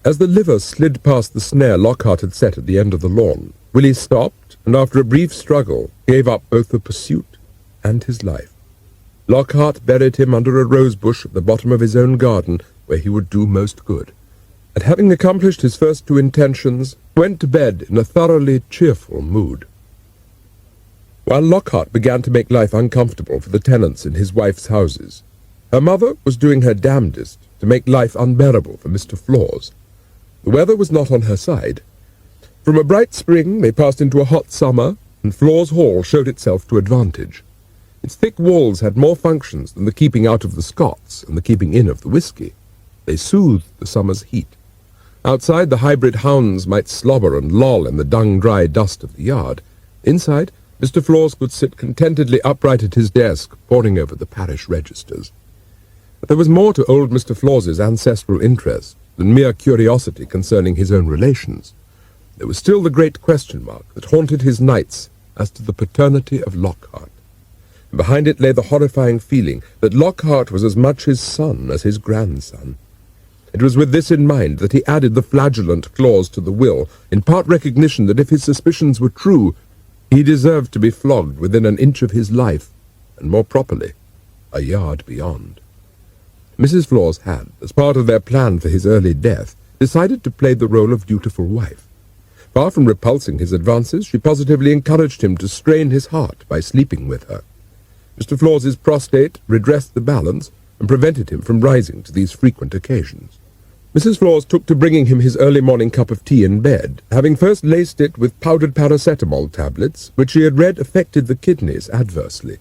As the liver slid past the snare Lockhart had set at the end of the lawn, Willie stopped, and after a brief struggle, gave up both the pursuit and his life. Lockhart buried him under a rose bush at the bottom of his own garden, where he would do most good, and having accomplished his first two intentions, went to bed in a thoroughly cheerful mood. While Lockhart began to make life uncomfortable for the tenants in his wife's houses, her mother was doing her damnedest to make life unbearable for Mr. Flawse. The weather was not on her side. From a bright spring they passed into a hot summer, and Flawse Hall showed itself to advantage. Its thick walls had more functions than the keeping out of the Scots and the keeping in of the whisky. They soothed the summer's heat. Outside, the hybrid hounds might slobber and loll in the dung-dry dust of the yard. Inside, Mr. Flawse could sit contentedly upright at his desk, poring over the parish registers. But there was more to old Mr. Flawse's ancestral interest than mere curiosity concerning his own relations. There was still the great question mark that haunted his nights as to the paternity of Lockhart. And behind it lay the horrifying feeling that Lockhart was as much his son as his grandson. It was with this in mind that he added the flagellant clause to the will, in part recognition that if his suspicions were true, he deserved to be flogged within an inch of his life, and more properly, a yard beyond. Mrs. Flawse had, as part of their plan for his early death, decided to play the role of dutiful wife. Far from repulsing his advances, she positively encouraged him to strain his heart by sleeping with her. Mr. Flawse's prostate redressed the balance and prevented him from rising to these frequent occasions. Mrs. Flawse took to bringing him his early morning cup of tea in bed, having first laced it with powdered paracetamol tablets, which she had read affected the kidneys adversely.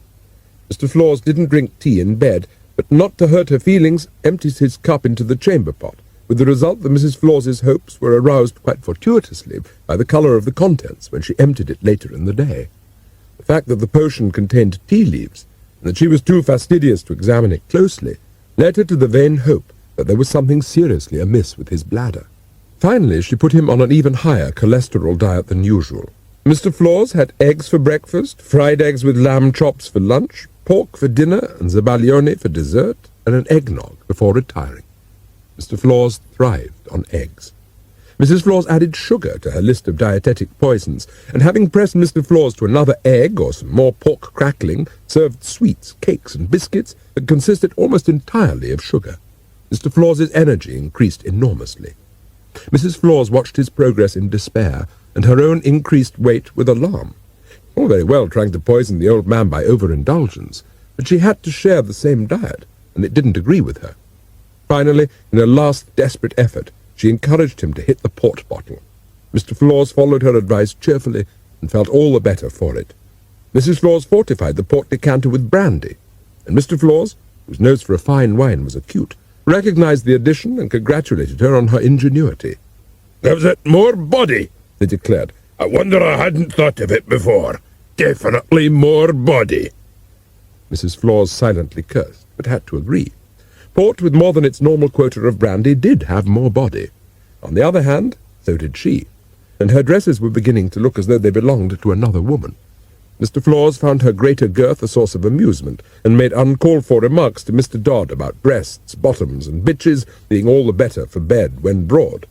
Mr. Flawse didn't drink tea in bed, but not to hurt her feelings, emptied his cup into the chamber pot, with the result that Mrs. Flawse's hopes were aroused quite fortuitously by the colour of the contents when she emptied it later in the day. The fact that the potion contained tea leaves, and that she was too fastidious to examine it closely, led her to the vain hope that there was something seriously amiss with his bladder. Finally, she put him on an even higher cholesterol diet than usual. Mr. Flawse had eggs for breakfast, fried eggs with lamb chops for lunch, pork for dinner, and zabaglione for dessert, and an eggnog before retiring. Mr. Flawse thrived on eggs. Mrs. Flawse added sugar to her list of dietetic poisons, and having pressed Mr. Flawse to another egg or some more pork crackling, served sweets, cakes, and biscuits that consisted almost entirely of sugar. Mr. Flawse's energy increased enormously. Mrs. Flawse watched his progress in despair, and her own increased weight with alarm. All very well trying to poison the old man by overindulgence, but she had to share the same diet, and it didn't agree with her. Finally, in a last desperate effort, she encouraged him to hit the port bottle. Mr. Flawse followed her advice cheerfully and felt all the better for it. Mrs. Flawse fortified the port decanter with brandy, and Mr. Flawse, whose nose for a fine wine was acute, recognized the addition and congratulated her on her ingenuity. "Gives it more body," he declared. "I wonder I hadn't thought of it before. Definitely more body." Mrs. Flawse silently cursed, but had to agree. Port with more than its normal quota of brandy did have more body. On the other hand, so did she, and her dresses were beginning to look as though they belonged to another woman. Mr. Flawse found her greater girth a source of amusement, and made uncalled-for remarks to Mr. Dodd about breasts, bottoms, and bitches being all the better for bed when broad.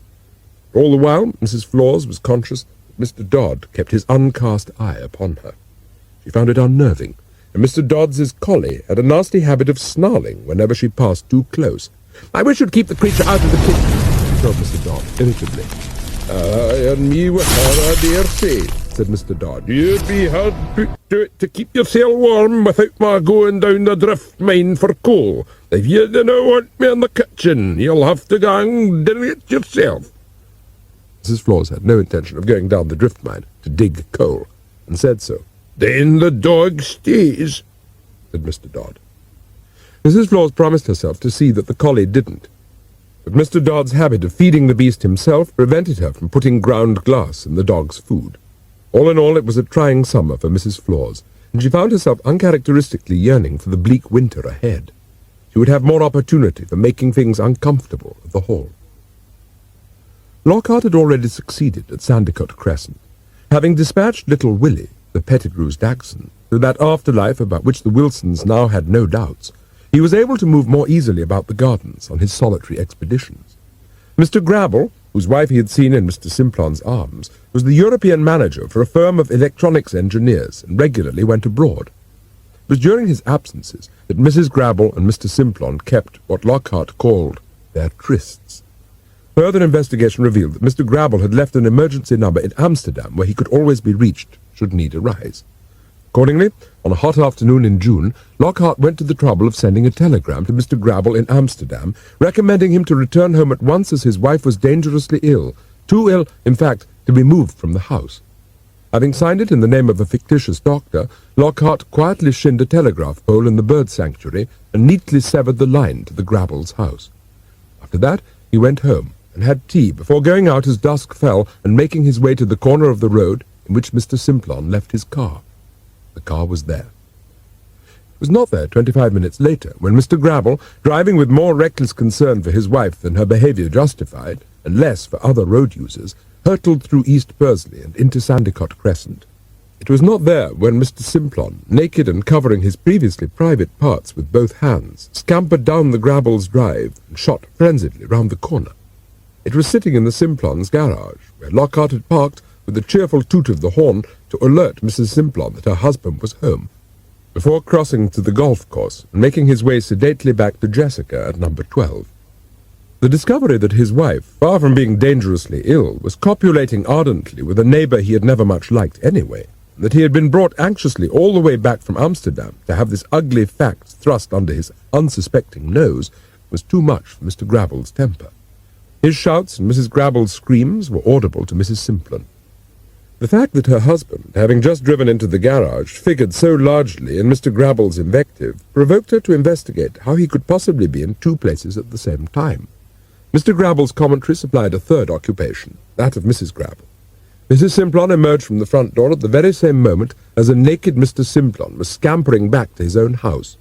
All the while, Mrs. Flawse was conscious that Mr. Dodd kept his uncast eye upon her. She found it unnerving, and Mr. Dodd's collie had a nasty habit of snarling whenever she passed too close. "I wish you'd keep the creature out of the kitchen," she told Mr. Dodd irritably. "And me with her, I dare say," said Mr. Dodd. "You'd be hard put to it to keep yourself warm without my going down the drift mine for coal. If you dinna want me in the kitchen, you'll have to go and do it yourself." Mrs. Flawse had no intention of going down the drift mine to dig coal, and said so. "Then the dog stays," said Mr. Dodd. Mrs. Flawse promised herself to see that the collie didn't, but Mr. Dodd's habit of feeding the beast himself prevented her from putting ground glass in the dog's food. All in all, it was a trying summer for Mrs. Flawse, and she found herself uncharacteristically yearning for the bleak winter ahead. She would have more opportunity for making things uncomfortable at the Hall. Lockhart had already succeeded at Sandycote Crescent, having dispatched little Willie, the Pettigrew's dachshund, to that afterlife about which the Wilsons now had no doubts. He was able to move more easily about the gardens on his solitary expeditions. Mr. Grabble, whose wife he had seen in Mr. Simplon's arms, was the European manager for a firm of electronics engineers and regularly went abroad. It was during his absences that Mrs. Grabble and Mr. Simplon kept what Lockhart called their trysts. Further investigation revealed that Mr. Grabble had left an emergency number in Amsterdam where he could always be reached should need arise. Accordingly, on a hot afternoon in June, Lockhart went to the trouble of sending a telegram to Mr. Grabble in Amsterdam, recommending him to return home at once as his wife was dangerously ill, too ill, in fact, to be moved from the house. Having signed it in the name of a fictitious doctor, Lockhart quietly shinned a telegraph pole in the bird sanctuary and neatly severed the line to the Grabble's house. After that, he went home and had tea before going out as dusk fell and making his way to the corner of the road in which Mr. Simplon left his car. The car was there. It was not there 25 minutes later, when Mr. Grabble, driving with more reckless concern for his wife than her behaviour justified, and less for other road users, hurtled through East Pursley and into Sandycote Crescent. It was not there when Mr. Simplon, naked and covering his previously private parts with both hands, scampered down the Grabble's drive and shot frenziedly round the corner. It was sitting in the Simplons' garage, where Lockhart had parked with a cheerful toot of the horn to alert Mrs. Simplon that her husband was home, before crossing to the golf course and making his way sedately back to Jessica at number 12. The discovery that his wife, far from being dangerously ill, was copulating ardently with a neighbour he had never much liked anyway, and that he had been brought anxiously all the way back from Amsterdam to have this ugly fact thrust under his unsuspecting nose, was too much for Mr. Grabble's temper. His shouts and Mrs. Grabble's screams were audible to Mrs. Simplon. The fact that her husband, having just driven into the garage, figured so largely in Mr. Grabble's invective, provoked her to investigate how he could possibly be in two places at the same time. Mr. Grabble's commentary supplied a third occupation, that of Mrs. Grabble. Mrs. Simplon emerged from the front door at the very same moment as a naked Mr. Simplon was scampering back to his own house.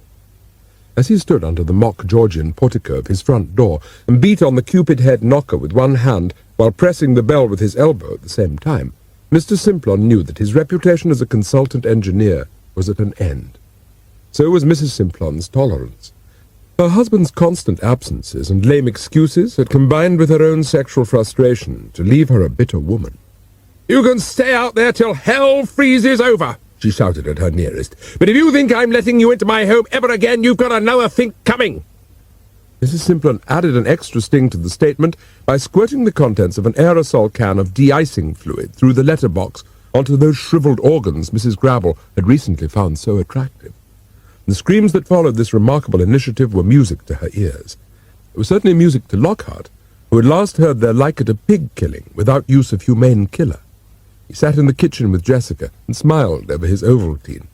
As he stood under the mock Georgian portico of his front door and beat on the Cupid-head knocker with one hand while pressing the bell with his elbow at the same time, Mr. Simplon knew that his reputation as a consultant engineer was at an end. So was Mrs. Simplon's tolerance. Her husband's constant absences and lame excuses had combined with her own sexual frustration to leave her a bitter woman. "You can stay out there till hell freezes over," she shouted at her nearest. "But if you think I'm letting you into my home ever again, you've got another think coming." Mrs. Simplon added an extra sting to the statement by squirting the contents of an aerosol can of de-icing fluid through the letterbox onto those shriveled organs Mrs. Grabble had recently found so attractive. The screams that followed this remarkable initiative were music to her ears. It was certainly music to Lockhart, who had last heard their like at a pig-killing without use of humane killer. He sat in the kitchen with Jessica and smiled over his Ovaltine.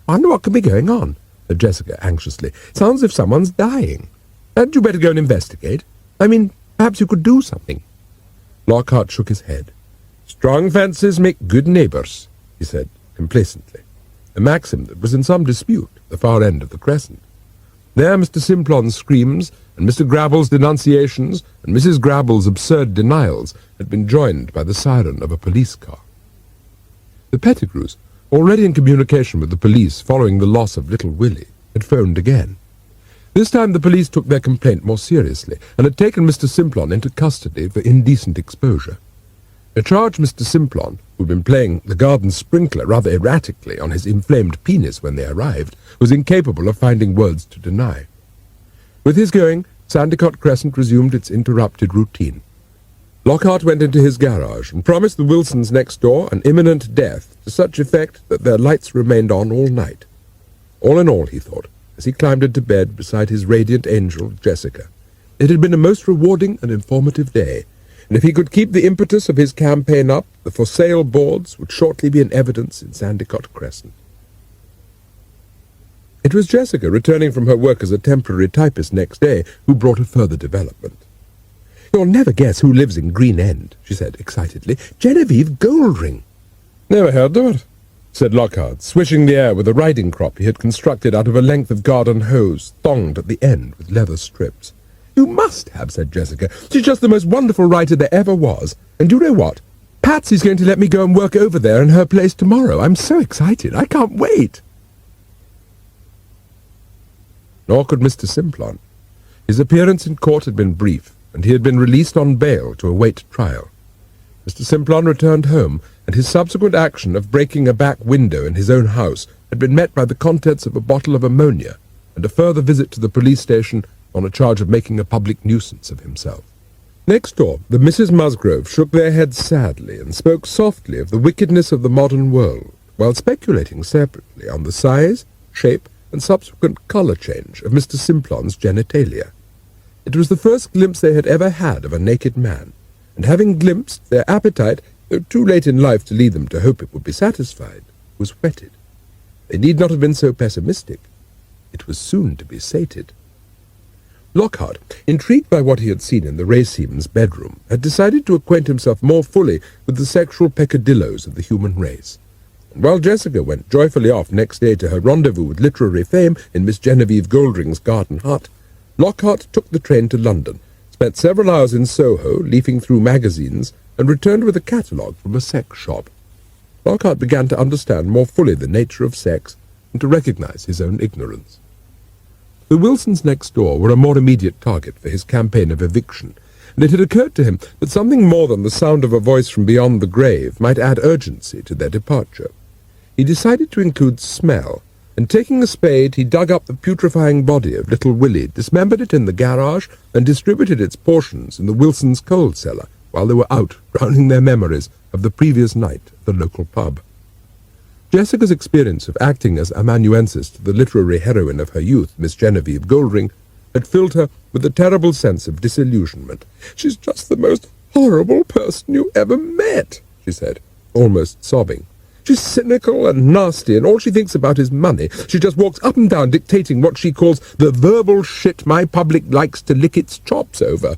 "Wonder what could be going on," said Jessica anxiously. "Sounds as if someone's dying. Hadn't you better go and investigate? I mean, perhaps you could do something." Lockhart shook his head. "Strong fences make good neighbours," he said complacently, a maxim that was in some dispute at the far end of the crescent. There Mr. Simplon's screams, and Mr. Grabble's denunciations, and Mrs. Grabble's absurd denials had been joined by the siren of a police car. The Pettigrews, already in communication with the police following the loss of little Willie, had phoned again. This time the police took their complaint more seriously, and had taken Mr. Simplon into custody for indecent exposure. A charge Mr. Simplon, who had been playing the garden sprinkler rather erratically on his inflamed penis when they arrived, was incapable of finding words to deny. With his going, Sandicott Crescent resumed its interrupted routine. Lockhart went into his garage and promised the Wilsons next door an imminent death to such effect that their lights remained on all night. All in all, he thought, as he climbed into bed beside his radiant angel, Jessica, it had been a most rewarding and informative day, and if he could keep the impetus of his campaign up, the for sale boards would shortly be in evidence in Sandicott Crescent. It was Jessica, returning from her work as a temporary typist next day, who brought a further development. "You'll never guess who lives in Green End," she said excitedly. "Genevieve Goldring." "Never heard of her," said Lockhart, swishing the air with a riding crop he had constructed out of a length of garden hose, thonged at the end with leather strips. "You must have," said Jessica. "She's just the most wonderful writer there ever was. And you know what? Patsy's going to let me go and work over there in her place tomorrow. I'm so excited. I can't wait." Nor could Mr. Simplon. His appearance in court had been brief, and he had been released on bail to await trial. Mr. Simplon returned home, and his subsequent action of breaking a back window in his own house had been met by the contents of a bottle of ammonia and a further visit to the police station on a charge of making a public nuisance of himself. Next door, the Misses Musgrove shook their heads sadly and spoke softly of the wickedness of the modern world, while speculating separately on the size, shape, and subsequent colour change of Mr. Simplon's genitalia. It was the first glimpse they had ever had of a naked man, and having glimpsed, their appetite, though too late in life to lead them to hope it would be satisfied, was whetted. They need not have been so pessimistic. It was soon to be sated. Lockhart, intrigued by what he had seen in the Racem's bedroom, had decided to acquaint himself more fully with the sexual peccadilloes of the human race. And while Jessica went joyfully off next day to her rendezvous with literary fame in Miss Genevieve Goldring's garden hut, Lockhart took the train to London, spent several hours in Soho, leafing through magazines, and returned with a catalogue from a sex shop. Lockhart began to understand more fully the nature of sex and to recognize his own ignorance. The Wilsons next door were a more immediate target for his campaign of eviction, and it had occurred to him that something more than the sound of a voice from beyond the grave might add urgency to their departure. He decided to include smell, and taking a spade he dug up the putrefying body of little Willie, dismembered it in the garage, and distributed its portions in the Wilsons' coal cellar while they were out drowning their memories of the previous night at the local pub. Jessica's experience of acting as amanuensis to the literary heroine of her youth, Miss Genevieve Goldring, had filled her with a terrible sense of disillusionment. "She's just the most horrible person you ever met," she said, almost sobbing. "She's cynical and nasty, and all she thinks about is money. She just walks up and down dictating what she calls the verbal shit my public likes to lick its chops over.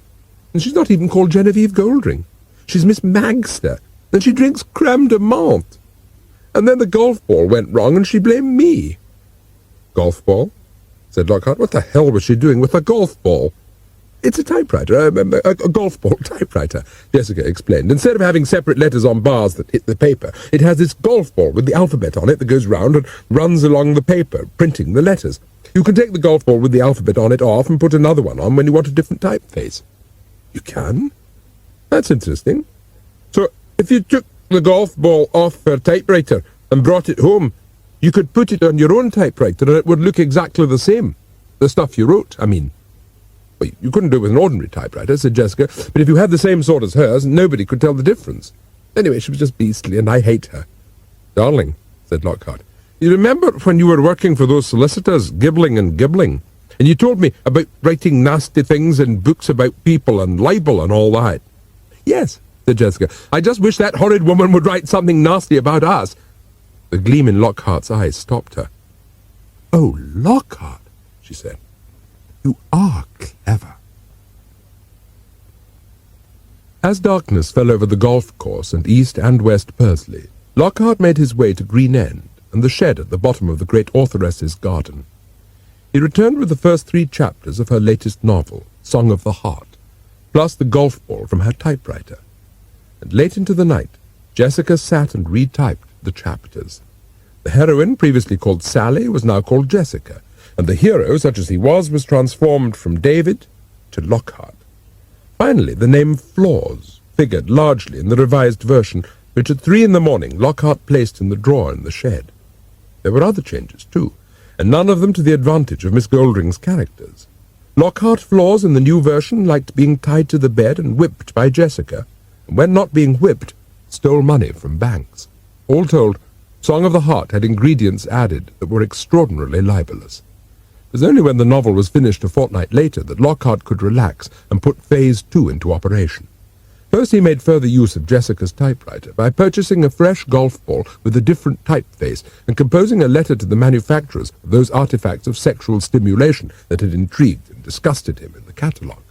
And she's not even called Genevieve Goldring. She's Miss Magster, and she drinks creme de menthe. And then the golf ball went wrong, and she blamed me." "Golf ball?" said Lockhart. "What the hell was she doing with a golf ball?" "It's a typewriter, a golf ball typewriter," Jessica explained. "Instead of having separate letters on bars that hit the paper, it has this golf ball with the alphabet on it that goes round and runs along the paper, printing the letters. You can take the golf ball with the alphabet on it off and put another one on when you want a different typeface." "You can? That's interesting. So if you took the golf ball off her typewriter and brought it home, you could put it on your own typewriter and it would look exactly the same. The stuff you wrote, I mean." "Well, you couldn't do it with an ordinary typewriter," said Jessica, "but if you had the same sort as hers, nobody could tell the difference. Anyway, she was just beastly, and I hate her." "Darling," said Lockhart, You remember when you were working for those solicitors, gibbling and gibbling, and you told me about writing nasty things in books about people and libel and all that? Yes, said Jessica. I just wish that horrid woman would write something nasty about us. The gleam in Lockhart's eyes stopped her. Oh, Lockhart, she said. You are clever. As darkness fell over the golf course and east and west Pursley, Lockhart made his way to Green End and the shed at the bottom of the great authoress's garden. He returned with the first 3 chapters of her latest novel, Song of the Heart, plus the golf ball from her typewriter. And late into the night, Jessica sat and retyped the chapters. The heroine, previously called Sally, was now called Jessica, and the hero, such as he was transformed from David to Lockhart. Finally, the name Flawse figured largely in the revised version, which at 3 in the morning Lockhart placed in the drawer in the shed. There were other changes, too, and none of them to the advantage of Miss Goldring's characters. Lockhart Flawse in the new version liked being tied to the bed and whipped by Jessica, and when not being whipped, stole money from banks. All told, Song of the Heart had ingredients added that were extraordinarily libelous. It was only when the novel was finished a fortnight later that Lockhart could relax and put Phase 2 into operation. First he made further use of Jessica's typewriter by purchasing a fresh golf ball with a different typeface and composing a letter to the manufacturers of those artifacts of sexual stimulation that had intrigued and disgusted him in the catalogue.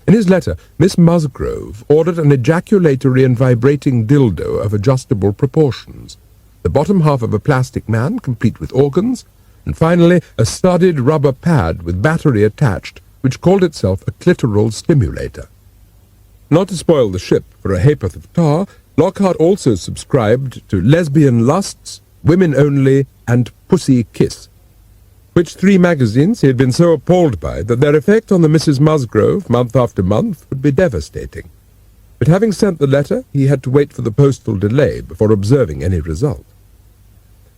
In his letter, Miss Musgrove ordered an ejaculatory and vibrating dildo of adjustable proportions, the bottom half of a plastic man complete with organs, and finally a studded rubber pad with battery attached, which called itself a clitoral stimulator. Not to spoil the ship for a ha'porth of tar, Lockhart also subscribed to Lesbian Lusts, Women Only, and Pussy Kiss, which 3 magazines he had been so appalled by that their effect on the Mrs. Musgrove, month after month, would be devastating. But having sent the letter, he had to wait for the postal delay before observing any result.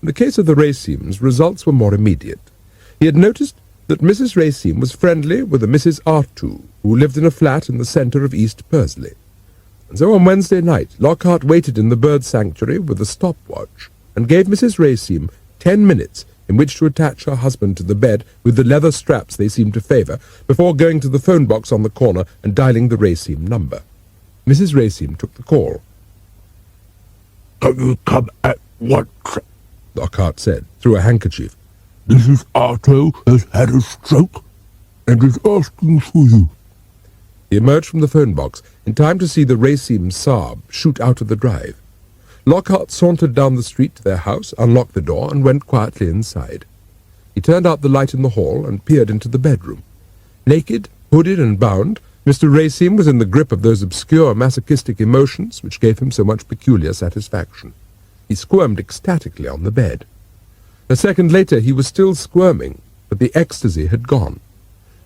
In the case of the Racemes, results were more immediate. He had noticed that Mrs. Raceme was friendly with a Mrs. Artu, who lived in a flat in the centre of East Pursley. And so on Wednesday night, Lockhart waited in the bird sanctuary with a stopwatch, and gave Mrs. Raceme 10 minutes in which to attach her husband to the bed with the leather straps they seemed to favour, before going to the phone box on the corner and dialing the Raceme number. Mrs. Raceme took the call. "Can you come at once?" Lockhart said, through a handkerchief. "Mrs. Arto has had a stroke and is asking for you." He emerged from the phone box in time to see the Raceme Saab shoot out of the drive. Lockhart sauntered down the street to their house, unlocked the door, and went quietly inside. He turned out the light in the hall and peered into the bedroom. Naked, hooded, and bound, Mr. Raceme was in the grip of those obscure masochistic emotions which gave him so much peculiar satisfaction. He squirmed ecstatically on the bed. A second later he was still squirming, but the ecstasy had gone.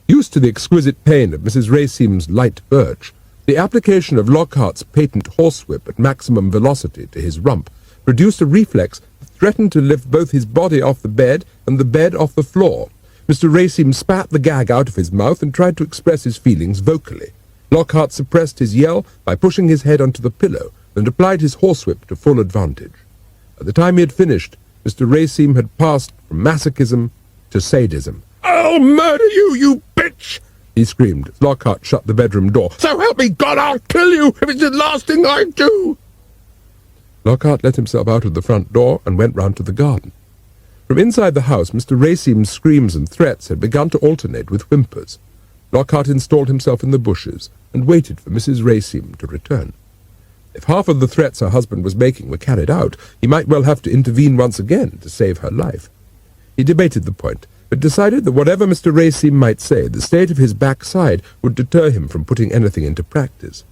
Used to the exquisite pain of Mrs. Raceme's light birch, the application of Lockhart's patent horsewhip at maximum velocity to his rump produced a reflex that threatened to lift both his body off the bed and the bed off the floor. Mr. Raceme spat the gag out of his mouth and tried to express his feelings vocally. Lockhart suppressed his yell by pushing his head onto the pillow and applied his horsewhip to full advantage. At the time he had finished, Mr. Raceme had passed from masochism to sadism. "I'll murder you, you bitch!" he screamed as Lockhart shut the bedroom door. "So help me God, I'll kill you if it's the last thing I do!" Lockhart let himself out of the front door and went round to the garden. From inside the house, Mr. Raceme's screams and threats had begun to alternate with whimpers. Lockhart installed himself in the bushes and waited for Mrs. Raceme to return. If half of the threats her husband was making were carried out, he might well have to intervene once again to save her life. He debated the point, but decided that whatever Mr. Raceme might say, the state of his backside would deter him from putting anything into practice.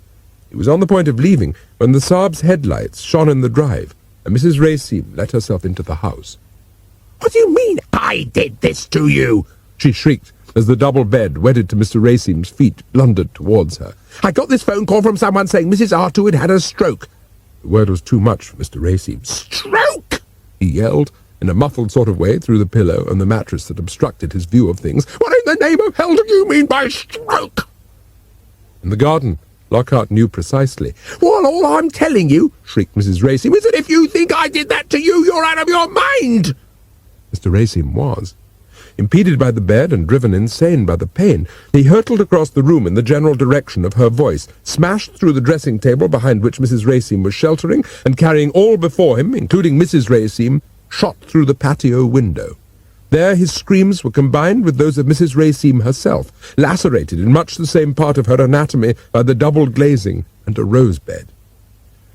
He was on the point of leaving when the Saab's headlights shone in the drive, and Mrs. Raceme let herself into the house. "What do you mean I did this to you?" she shrieked as the double bed, wedded to Mr. Raceme's feet, blundered towards her. "I got this phone call from someone saying Mrs. Artu had a stroke." The word was too much for Mr. Raceme. "Stroke!" he yelled, in a muffled sort of way through the pillow and the mattress that obstructed his view of things. "What in the name of hell do you mean by stroke?" In the garden, Lockhart knew precisely. "Well, all I'm telling you," shrieked Mrs. Raceme, "is that if you think I did that to you, you're out of your mind." Mr. Racine was. Impeded by the bed and driven insane by the pain, he hurtled across the room in the general direction of her voice, smashed through the dressing table behind which Mrs. Racine was sheltering, and carrying all before him, including Mrs. Racine, shot through the patio window. There his screams were combined with those of Mrs. Racine herself, lacerated in much the same part of her anatomy by the double glazing and a rose bed.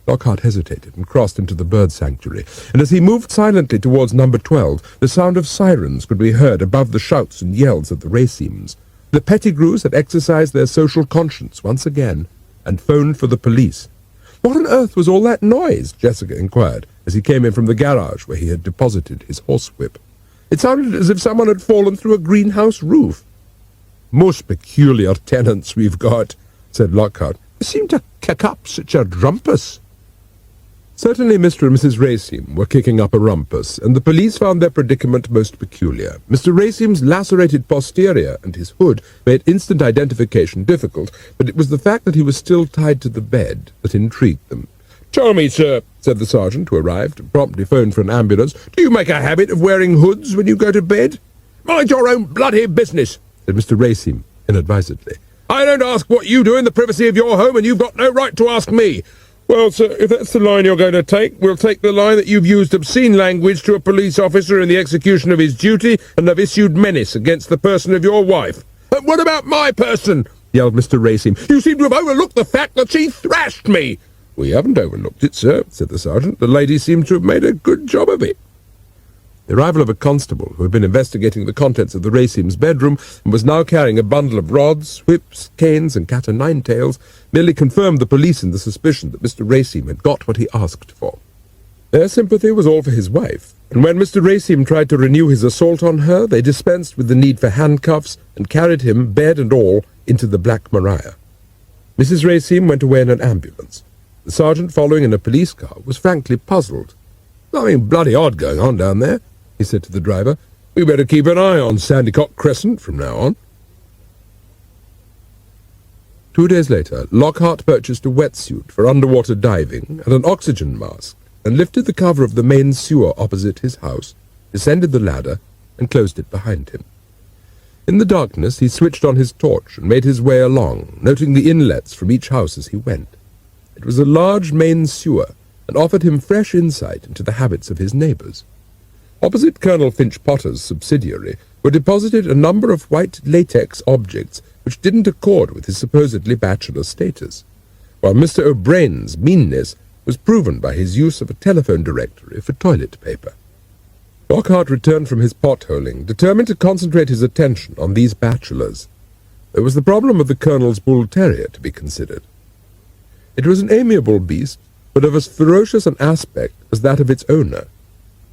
Lockhart hesitated and crossed into the bird sanctuary, and as he moved silently towards number 12, the sound of sirens could be heard above the shouts and yells of the Racines. The Pettigrews had exercised their social conscience once again, and phoned for the police. "What on earth was all that noise?" Jessica inquired, as he came in from the garage where he had deposited his horsewhip. "It sounded as if someone had fallen through a greenhouse roof." "Most peculiar tenants we've got," said Lockhart. "They seem to kick up such a rumpus." Certainly Mr. and Mrs. Racine were kicking up a rumpus, and the police found their predicament most peculiar. Mr. Racine's lacerated posterior and his hood made instant identification difficult, but it was the fact that he was still tied to the bed that intrigued them. "Tell me, sir," said the sergeant, who arrived, and promptly phoned for an ambulance, "do you make a habit of wearing hoods when you go to bed?" "Mind your own bloody business," said Mr. Racine, inadvisedly. "I don't ask what you do in the privacy of your home, and you've got no right to ask me." "Well, sir, if that's the line you're going to take, we'll take the line that you've used obscene language to a police officer in the execution of his duty and have issued menace against the person of your wife." "And what about my person?" yelled Mr. Racine. "You seem to have overlooked the fact that she thrashed me." "We haven't overlooked it, sir," said the sergeant. "The lady seemed to have made a good job of it." The arrival of a constable, who had been investigating the contents of the Racine's bedroom and was now carrying a bundle of rods, whips, canes, and cat-o'-nine-tails, merely confirmed the police in the suspicion that Mr. Racine had got what he asked for. Their sympathy was all for his wife, and when Mr. Racine tried to renew his assault on her, they dispensed with the need for handcuffs and carried him, bed and all, into the Black Maria. Mrs. Racine went away in an ambulance. The sergeant, following in a police car, was frankly puzzled. "Something bloody odd going on down there," he said to the driver. "We better keep an eye on Sandycock Crescent from now on." 2 days later, Lockhart purchased a wetsuit for underwater diving and an oxygen mask, and lifted the cover of the main sewer opposite his house, descended the ladder, and closed it behind him. In the darkness he switched on his torch and made his way along, noting the inlets from each house as he went. It was a large main sewer, and offered him fresh insight into the habits of his neighbours. Opposite Colonel Finch Potter's subsidiary were deposited a number of white latex objects which didn't accord with his supposedly bachelor status, while Mr. O'Brien's meanness was proven by his use of a telephone directory for toilet paper. Lockhart returned from his potholing, determined to concentrate his attention on these bachelors. There was the problem of the Colonel's bull terrier to be considered. It was an amiable beast, but of as ferocious an aspect as that of its owner.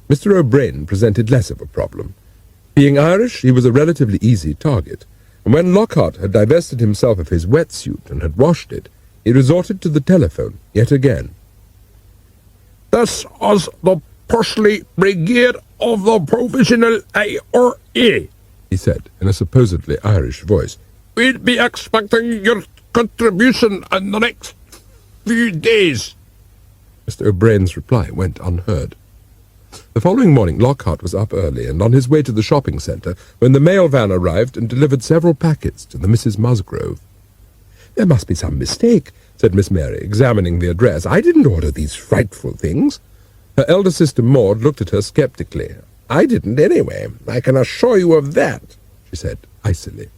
Mr. O'Brien presented less of a problem. Being Irish, he was a relatively easy target, and when Lockhart had divested himself of his wetsuit and had washed it, he resorted to the telephone yet again. "This is the Pursley Brigade of the Provisional IRA," he said, in a supposedly Irish voice. "We'd be expecting your contribution in the next few days." Mr. O'Brien's reply went unheard. The following morning Lockhart was up early and on his way to the shopping centre when the mail van arrived and delivered several packets to the Misses Musgrove. "There must be some mistake," said Miss Mary, examining the address. "I didn't order these frightful things." Her elder sister Maud looked at her sceptically. "I didn't anyway. I can assure you of that," she said icily.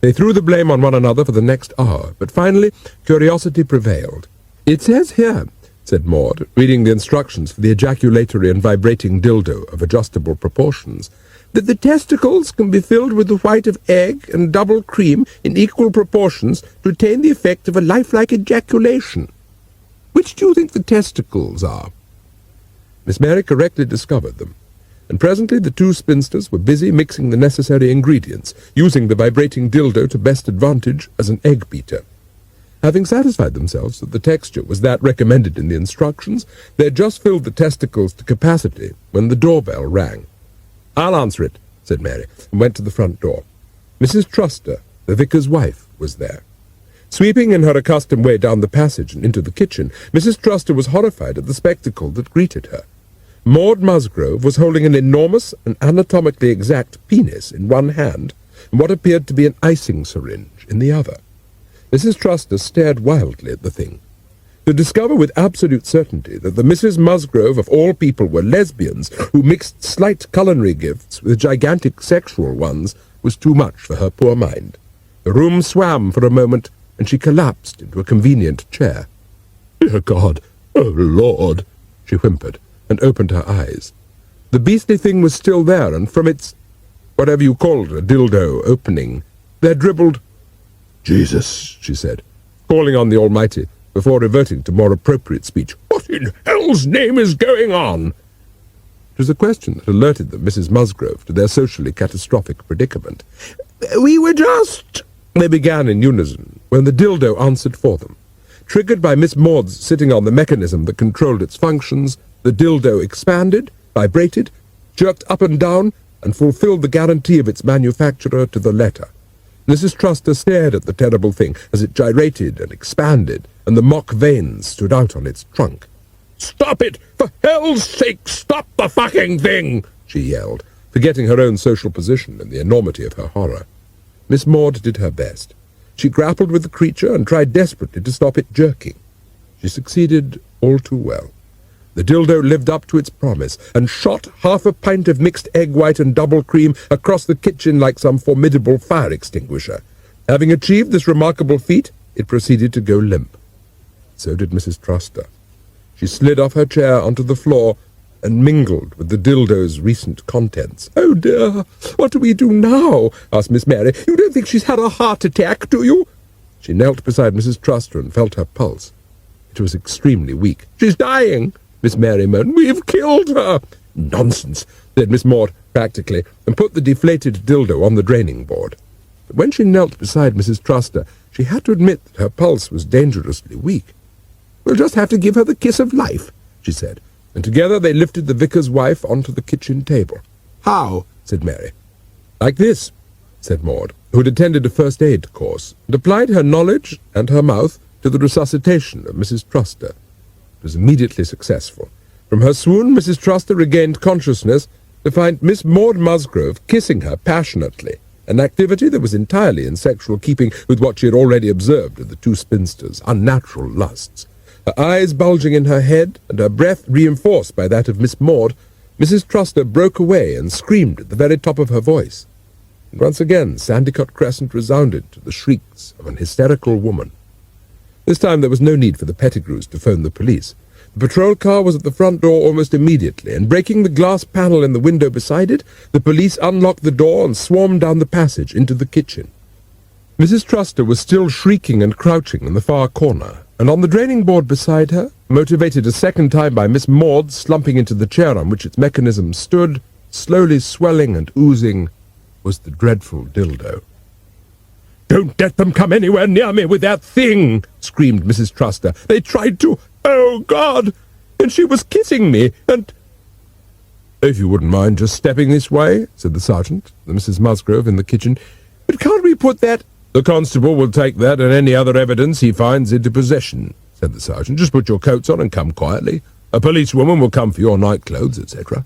They threw the blame on one another for the next hour, but finally curiosity prevailed. "It says here," said Maud, reading the instructions for the ejaculatory and vibrating dildo of adjustable proportions, "that the testicles can be filled with the white of egg and double cream in equal proportions to attain the effect of a lifelike ejaculation. Which do you think the testicles are?" Miss Mary correctly discovered them, and presently the two spinsters were busy mixing the necessary ingredients, using the vibrating dildo to best advantage as an egg beater. Having satisfied themselves that the texture was that recommended in the instructions, they had just filled the testicles to capacity when the doorbell rang. "I'll answer it," said Mary, and went to the front door. Mrs. Truster, the vicar's wife, was there. Sweeping in her accustomed way down the passage and into the kitchen, Mrs. Truster was horrified at the spectacle that greeted her. Maud Musgrove was holding an enormous and anatomically exact penis in one hand and what appeared to be an icing syringe in the other. Mrs. Truster stared wildly at the thing. To discover with absolute certainty that the Mrs. Musgrove of all people were lesbians who mixed slight culinary gifts with gigantic sexual ones was too much for her poor mind. The room swam for a moment, and she collapsed into a convenient chair. Dear God, oh Lord, she whimpered, and opened her eyes. The beastly thing was still there, and from its, whatever you called a dildo opening, there dribbled, Jesus, she said, calling on the Almighty, before reverting to more appropriate speech. What in hell's name is going on? It was a question that alerted the Mrs. Musgrove to their socially catastrophic predicament. We were just... They began in unison, when the dildo answered for them. Triggered by Miss Maud's sitting on the mechanism that controlled its functions, the dildo expanded, vibrated, jerked up and down, and fulfilled the guarantee of its manufacturer to the letter. Mrs. Truster stared at the terrible thing as it gyrated and expanded, and the mock veins stood out on its trunk. Stop it! For hell's sake, stop the fucking thing! She yelled, forgetting her own social position and the enormity of her horror. Miss Maud did her best. She grappled with the creature and tried desperately to stop it jerking. She succeeded all too well. The dildo lived up to its promise and shot half a pint of mixed egg white and double cream across the kitchen like some formidable fire extinguisher. Having achieved this remarkable feat, it proceeded to go limp. So did Mrs. Truster. She slid off her chair onto the floor and mingled with the dildo's recent contents. "Oh, dear, what do we do now?" asked Miss Mary. "You don't think she's had a heart attack, do you?" She knelt beside Mrs. Truster and felt her pulse. It was extremely weak. "She's dying," Miss Mary moaned. "We've killed her." "Nonsense," said Miss Maud practically, and put the deflated dildo on the draining board. But when she knelt beside Mrs. Truster, she had to admit that her pulse was dangerously weak. "We'll just have to give her the kiss of life," she said, and together they lifted the vicar's wife onto the kitchen table. "How?" said Mary. "Like this," said Maud, who had attended a first-aid course, and applied her knowledge and her mouth to the resuscitation of Mrs. Truster. It was immediately successful. From her swoon, Mrs. Truster regained consciousness to find Miss Maud Musgrove kissing her passionately, an activity that was entirely in sexual keeping with what she had already observed of the two spinsters' unnatural lusts. Her eyes bulging in her head, and her breath reinforced by that of Miss Maud, Mrs. Truster broke away and screamed at the very top of her voice. And once again Sandycott Crescent resounded to the shrieks of an hysterical woman. This time there was no need for the Pettigrews to phone the police. The patrol car was at the front door almost immediately, and breaking the glass panel in the window beside it, the police unlocked the door and swarmed down the passage into the kitchen. Mrs. Truster was still shrieking and crouching in the far corner, and on the draining board beside her, motivated a second time by Miss Maud slumping into the chair on which its mechanism stood, slowly swelling and oozing, was the dreadful dildo. "Don't let them come anywhere near me with that thing!" screamed Mrs. Truster. "They tried to... Oh, God! And she was kissing me, and..." "If you wouldn't mind just stepping this way," said the sergeant, the Mrs. Musgrove in the kitchen. "But can't we put that—" "The constable will take that and any other evidence he finds into possession," said the sergeant. "Just put your coats on and come quietly. A policewoman will come for your nightclothes, etc."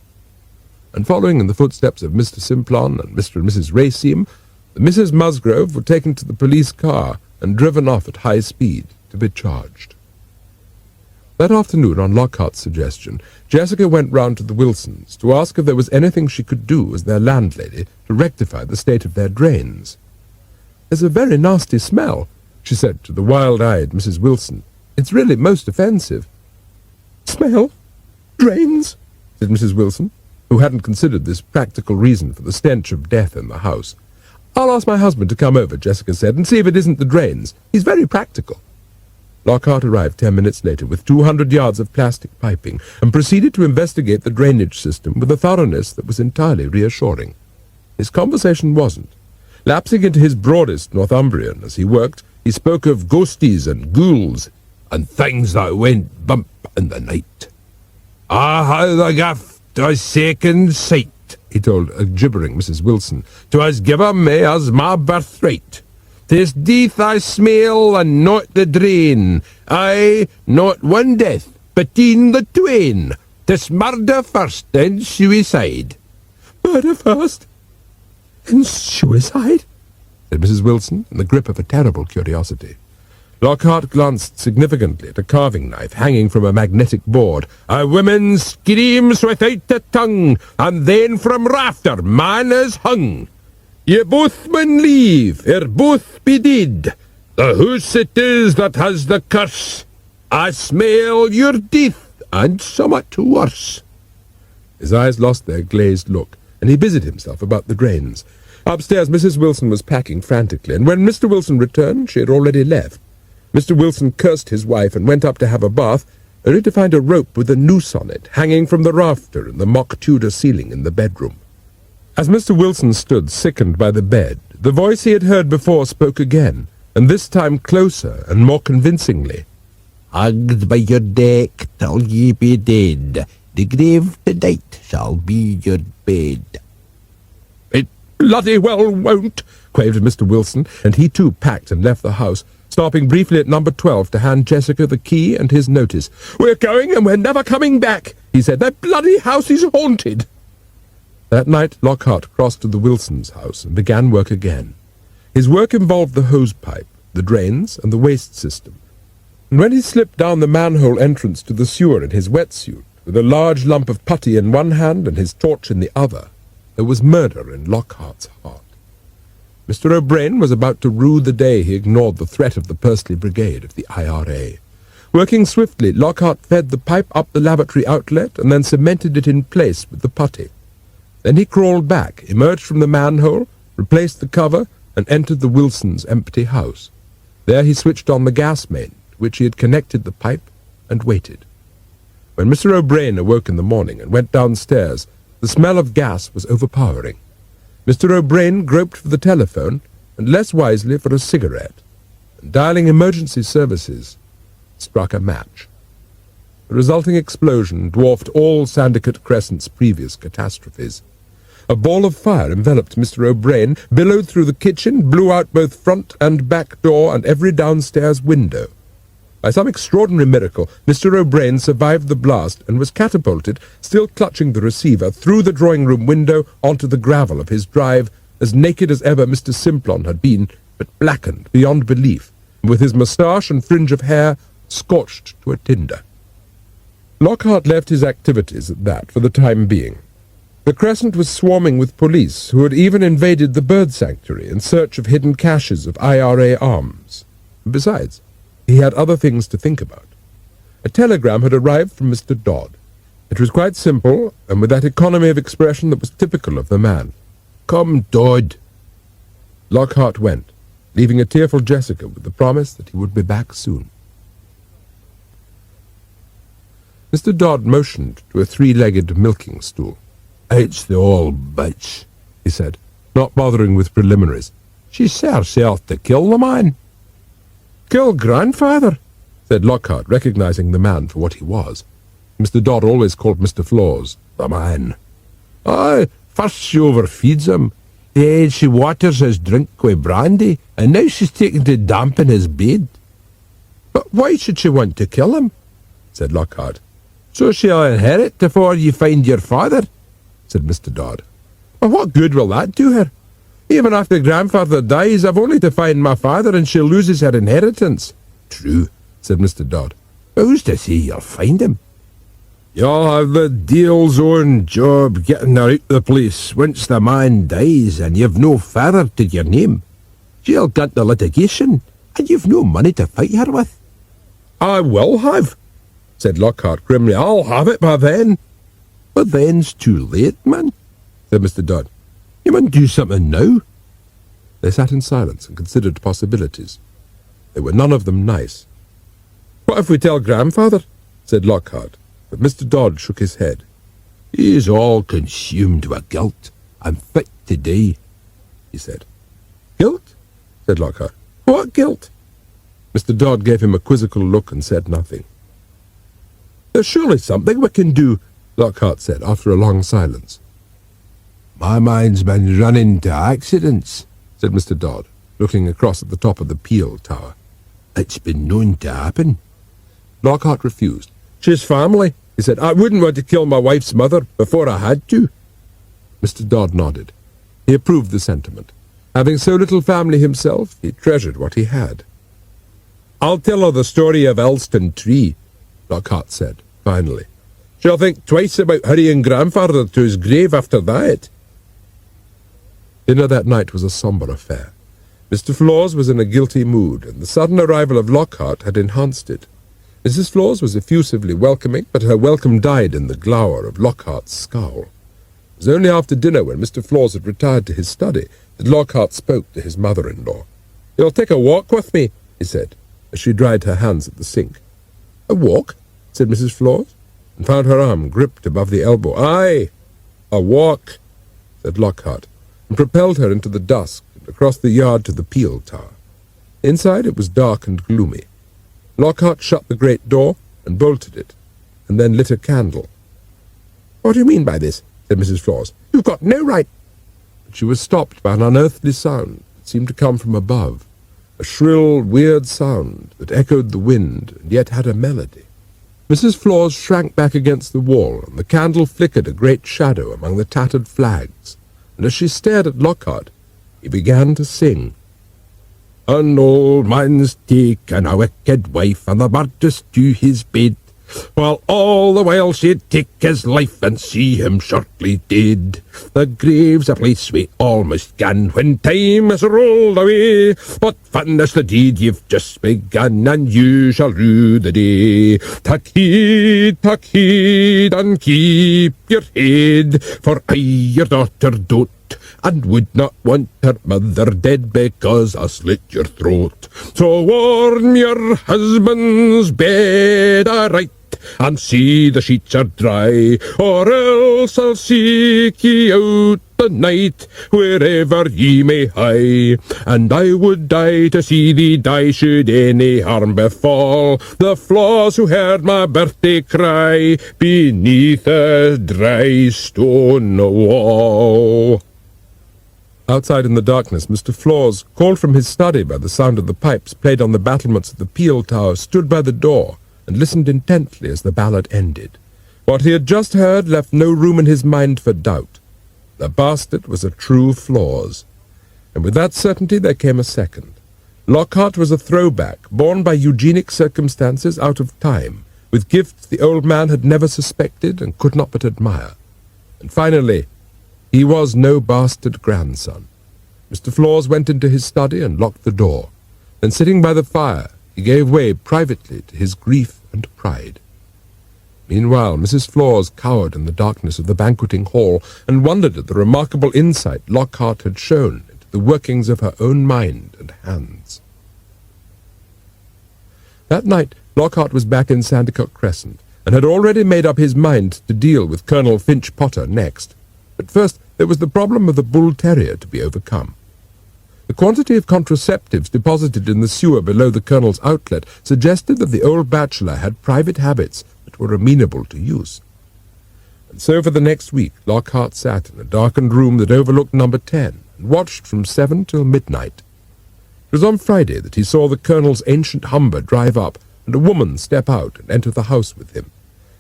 And following in the footsteps of Mr. Simplon and Mr. and Mrs. Racine, the Mrs. Musgrove were taken to the police car and driven off at high speed to be charged. That afternoon, on Lockhart's suggestion, Jessica went round to the Wilsons to ask if there was anything she could do as their landlady to rectify the state of their drains. "There's a very nasty smell," she said to the wild-eyed Mrs. Wilson. "It's really most offensive." "Smell? Drains?" said Mrs. Wilson, who hadn't considered this practical reason for the stench of death in the house. "I'll ask my husband to come over," Jessica said, "and see if it isn't the drains. He's very practical." Lockhart arrived 10 minutes later with 200 yards of plastic piping and proceeded to investigate the drainage system with a thoroughness that was entirely reassuring. His conversation wasn't. Lapsing into his broadest Northumbrian as he worked, he spoke of ghosties and ghouls, and things that went bump in the night. "I had the gift of second sight," he told a gibbering Mrs. Wilson. "'Twas given me as my birthright. 'Tis death I smell, and not the drain. Aye, not one death, but in the twain. 'Tis murder first, then suicide. Murder first, and suicide? Said Mrs. Wilson, in the grip of a terrible curiosity. Lockhart glanced significantly at a carving knife hanging from a magnetic board. A woman screams without a tongue, and then from rafter man is hung. Ye both mun leave, both be dead. The house it is that has the curse. I smell your death, and somewhat worse. His eyes lost their glazed look, and he busied himself about the drains. Upstairs, Mrs. Wilson was packing frantically, and when Mr. Wilson returned, she had already left. Mr. Wilson cursed his wife and went up to have a bath, only to find a rope with a noose on it hanging from the rafter in the mock Tudor ceiling in the bedroom. As Mr. Wilson stood sickened by the bed, the voice he had heard before spoke again, and this time closer and more convincingly. Hugged by your deck till ye be dead, the grave tonight shall be your bed. It bloody well won't, quavered Mr. Wilson, and he too packed and left the house, stopping briefly at number 12 to hand Jessica the key and his notice. "We're going and we're never coming back," he said. "That bloody house is haunted." That night Lockhart crossed to the Wilsons' house and began work again. His work involved the hose pipe, the drains, and the waste system. And when he slipped down the manhole entrance to the sewer in his wetsuit, with a large lump of putty in one hand and his torch in the other, there was murder in Lockhart's heart. Mr. O'Brien was about to rue the day he ignored the threat of the Pursley Brigade of the IRA. Working swiftly, Lockhart fed the pipe up the lavatory outlet and then cemented it in place with the putty. Then he crawled back, emerged from the manhole, replaced the cover, and entered the Wilsons' empty house. There he switched on the gas main, to which he had connected the pipe, and waited. When Mr. O'Brien awoke in the morning and went downstairs, the smell of gas was overpowering. Mr. O'Brien groped for the telephone, and less wisely for a cigarette, and dialing emergency services, struck a match. The resulting explosion dwarfed all Sandicote Crescent's previous catastrophes. A ball of fire enveloped Mr. O'Brien, billowed through the kitchen, blew out both front and back door and every downstairs window. By some extraordinary miracle, Mr. O'Brien survived the blast and was catapulted, still clutching the receiver, through the drawing-room window onto the gravel of his drive, as naked as ever Mr. Simplon had been, but blackened beyond belief, and with his moustache and fringe of hair scorched to a tinder. Lockhart left his activities at that for the time being. The Crescent was swarming with police who had even invaded the bird sanctuary in search of hidden caches of IRA arms. Besides, he had other things to think about. A telegram had arrived from Mr. Dodd. It was quite simple, and with that economy of expression that was typical of the man. "Come, Dodd." Lockhart went, leaving a tearful Jessica with the promise that he would be back soon. Mr. Dodd motioned to a three-legged milking stool. "It's the old bitch," he said, not bothering with preliminaries. "She set herself to kill the man." "Kill grandfather?" said Lockhart, recognizing the man for what he was. Mr. Dodd always called Mr. Flawse the man. "Aye, first she overfeeds him, then she waters his drink with brandy, and now she's taken to dampen his bed." "But why should she want to kill him?" said Lockhart. "So she'll inherit before you find your father," said Mr. Dodd. "Well, what good will that do her? Even after grandfather dies, I've only to find my father and she loses her inheritance." "True," said Mr. Dodd. "But who's to say you'll find him?" "You'll have the deal's own job getting her out the place once the man dies and you've no father to your name. She'll get the litigation, and you've no money to fight her with." "I will have," said Lockhart grimly. "I'll have it by then." "But then's too late, man," said Mr. Dodd. "You must do something now." They sat in silence and considered possibilities. They were none of them nice. "What if we tell grandfather?" said Lockhart, but Mr. Dodd shook his head. "He's all consumed with guilt, and fit to die," he said. "Guilt?" said Lockhart. "What guilt?" Mr. Dodd gave him a quizzical look and said nothing. "There's surely something we can do," Lockhart said after a long silence. "My mind's been running to accidents," said Mr. Dodd, looking across at the top of the Peel Tower. "It's been known to happen." Lockhart refused. "She's family," he said. I wouldn't want to kill my wife's mother before I had to. Mr. Dodd nodded. He approved the sentiment. Having so little family himself, he treasured what he had. I'll tell her the story of Elston Tree, Lockhart said, finally. She'll think twice about hurrying grandfather to his grave after that. Dinner that night was a sombre affair. Mr. Flawse was in a guilty mood, and the sudden arrival of Lockhart had enhanced it. Mrs. Flawse was effusively welcoming, but her welcome died in the glower of Lockhart's scowl. It was only after dinner, when Mr. Flawse had retired to his study, that Lockhart spoke to his mother-in-law. You'll take a walk with me, he said, as she dried her hands at the sink. A walk? Said Mrs. Flawse, and found her arm gripped above the elbow. Aye, a walk, said Lockhart, and propelled her into the dusk and across the yard to the peel tower. Inside it was dark and gloomy. Lockhart shut the great door and bolted it, and then lit a candle. What do you mean by this? Said Mrs. Flawse. You've got no right. But she was stopped by an unearthly sound that seemed to come from above, a shrill, weird sound that echoed the wind and yet had a melody. Mrs. Flawse shrank back against the wall, and the candle flickered a great shadow among the tattered flags, and as she stared at Lockhart, he began to sing. An old man's taken a wicked wife, and the burgess to his bed, while all the while she'd take his life and see him shortly dead. The grave's a place we all must gan when time is rolled away, but finish the deed you've just begun, and you shall rue the day. Tak heed, and keep your head, for I, your daughter, dote, and would not want her mother dead because I slit your throat. So warm your husband's bed aright, and see the sheets are dry, or else I'll seek ye out the night, wherever ye may hie. And I would die to see thee die, should any harm befall the Flawse who heard my birthday cry beneath a dry stone wall. Outside in the darkness, Mr. Flawse, called from his study by the sound of the pipes played on the battlements of the peel tower, stood by the door and listened intently as the ballad ended. What he had just heard left no room in his mind for doubt. The bastard was a true Flawse. And with that certainty there came a second. Lockhart was a throwback, born by eugenic circumstances out of time, with gifts the old man had never suspected and could not but admire. And finally, he was no bastard grandson. Mr. Flawse went into his study and locked the door. Then, sitting by the fire, he gave way privately to his grief and pride. Meanwhile, Mrs. Flawse cowered in the darkness of the banqueting hall and wondered at the remarkable insight Lockhart had shown into the workings of her own mind and hands. That night, Lockhart was back in Sandycock Crescent, and had already made up his mind to deal with Colonel Finch Potter next. But first, there was the problem of the bull terrier to be overcome. The quantity of contraceptives deposited in the sewer below the Colonel's outlet suggested that the old bachelor had private habits that were amenable to use. And so for the next week, Lockhart sat in a darkened room that overlooked number 10 and watched from 7 till midnight. It was on Friday that he saw the Colonel's ancient Humber drive up and a woman step out and enter the house with him.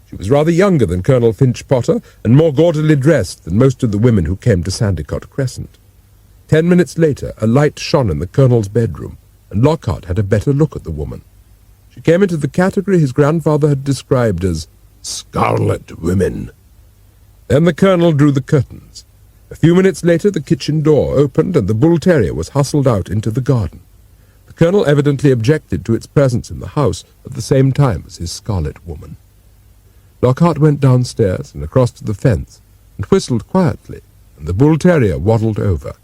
She was rather younger than Colonel Finch Potter and more gaudily dressed than most of the women who came to Sandycock Crescent. 10 minutes later, a light shone in the Colonel's bedroom, and Lockhart had a better look at the woman. She came into the category his grandfather had described as scarlet women. Then the Colonel drew the curtains. A few minutes later, the kitchen door opened, and the bull terrier was hustled out into the garden. The Colonel evidently objected to its presence in the house at the same time as his scarlet woman. Lockhart went downstairs and across to the fence, and whistled quietly, and the bull terrier waddled over.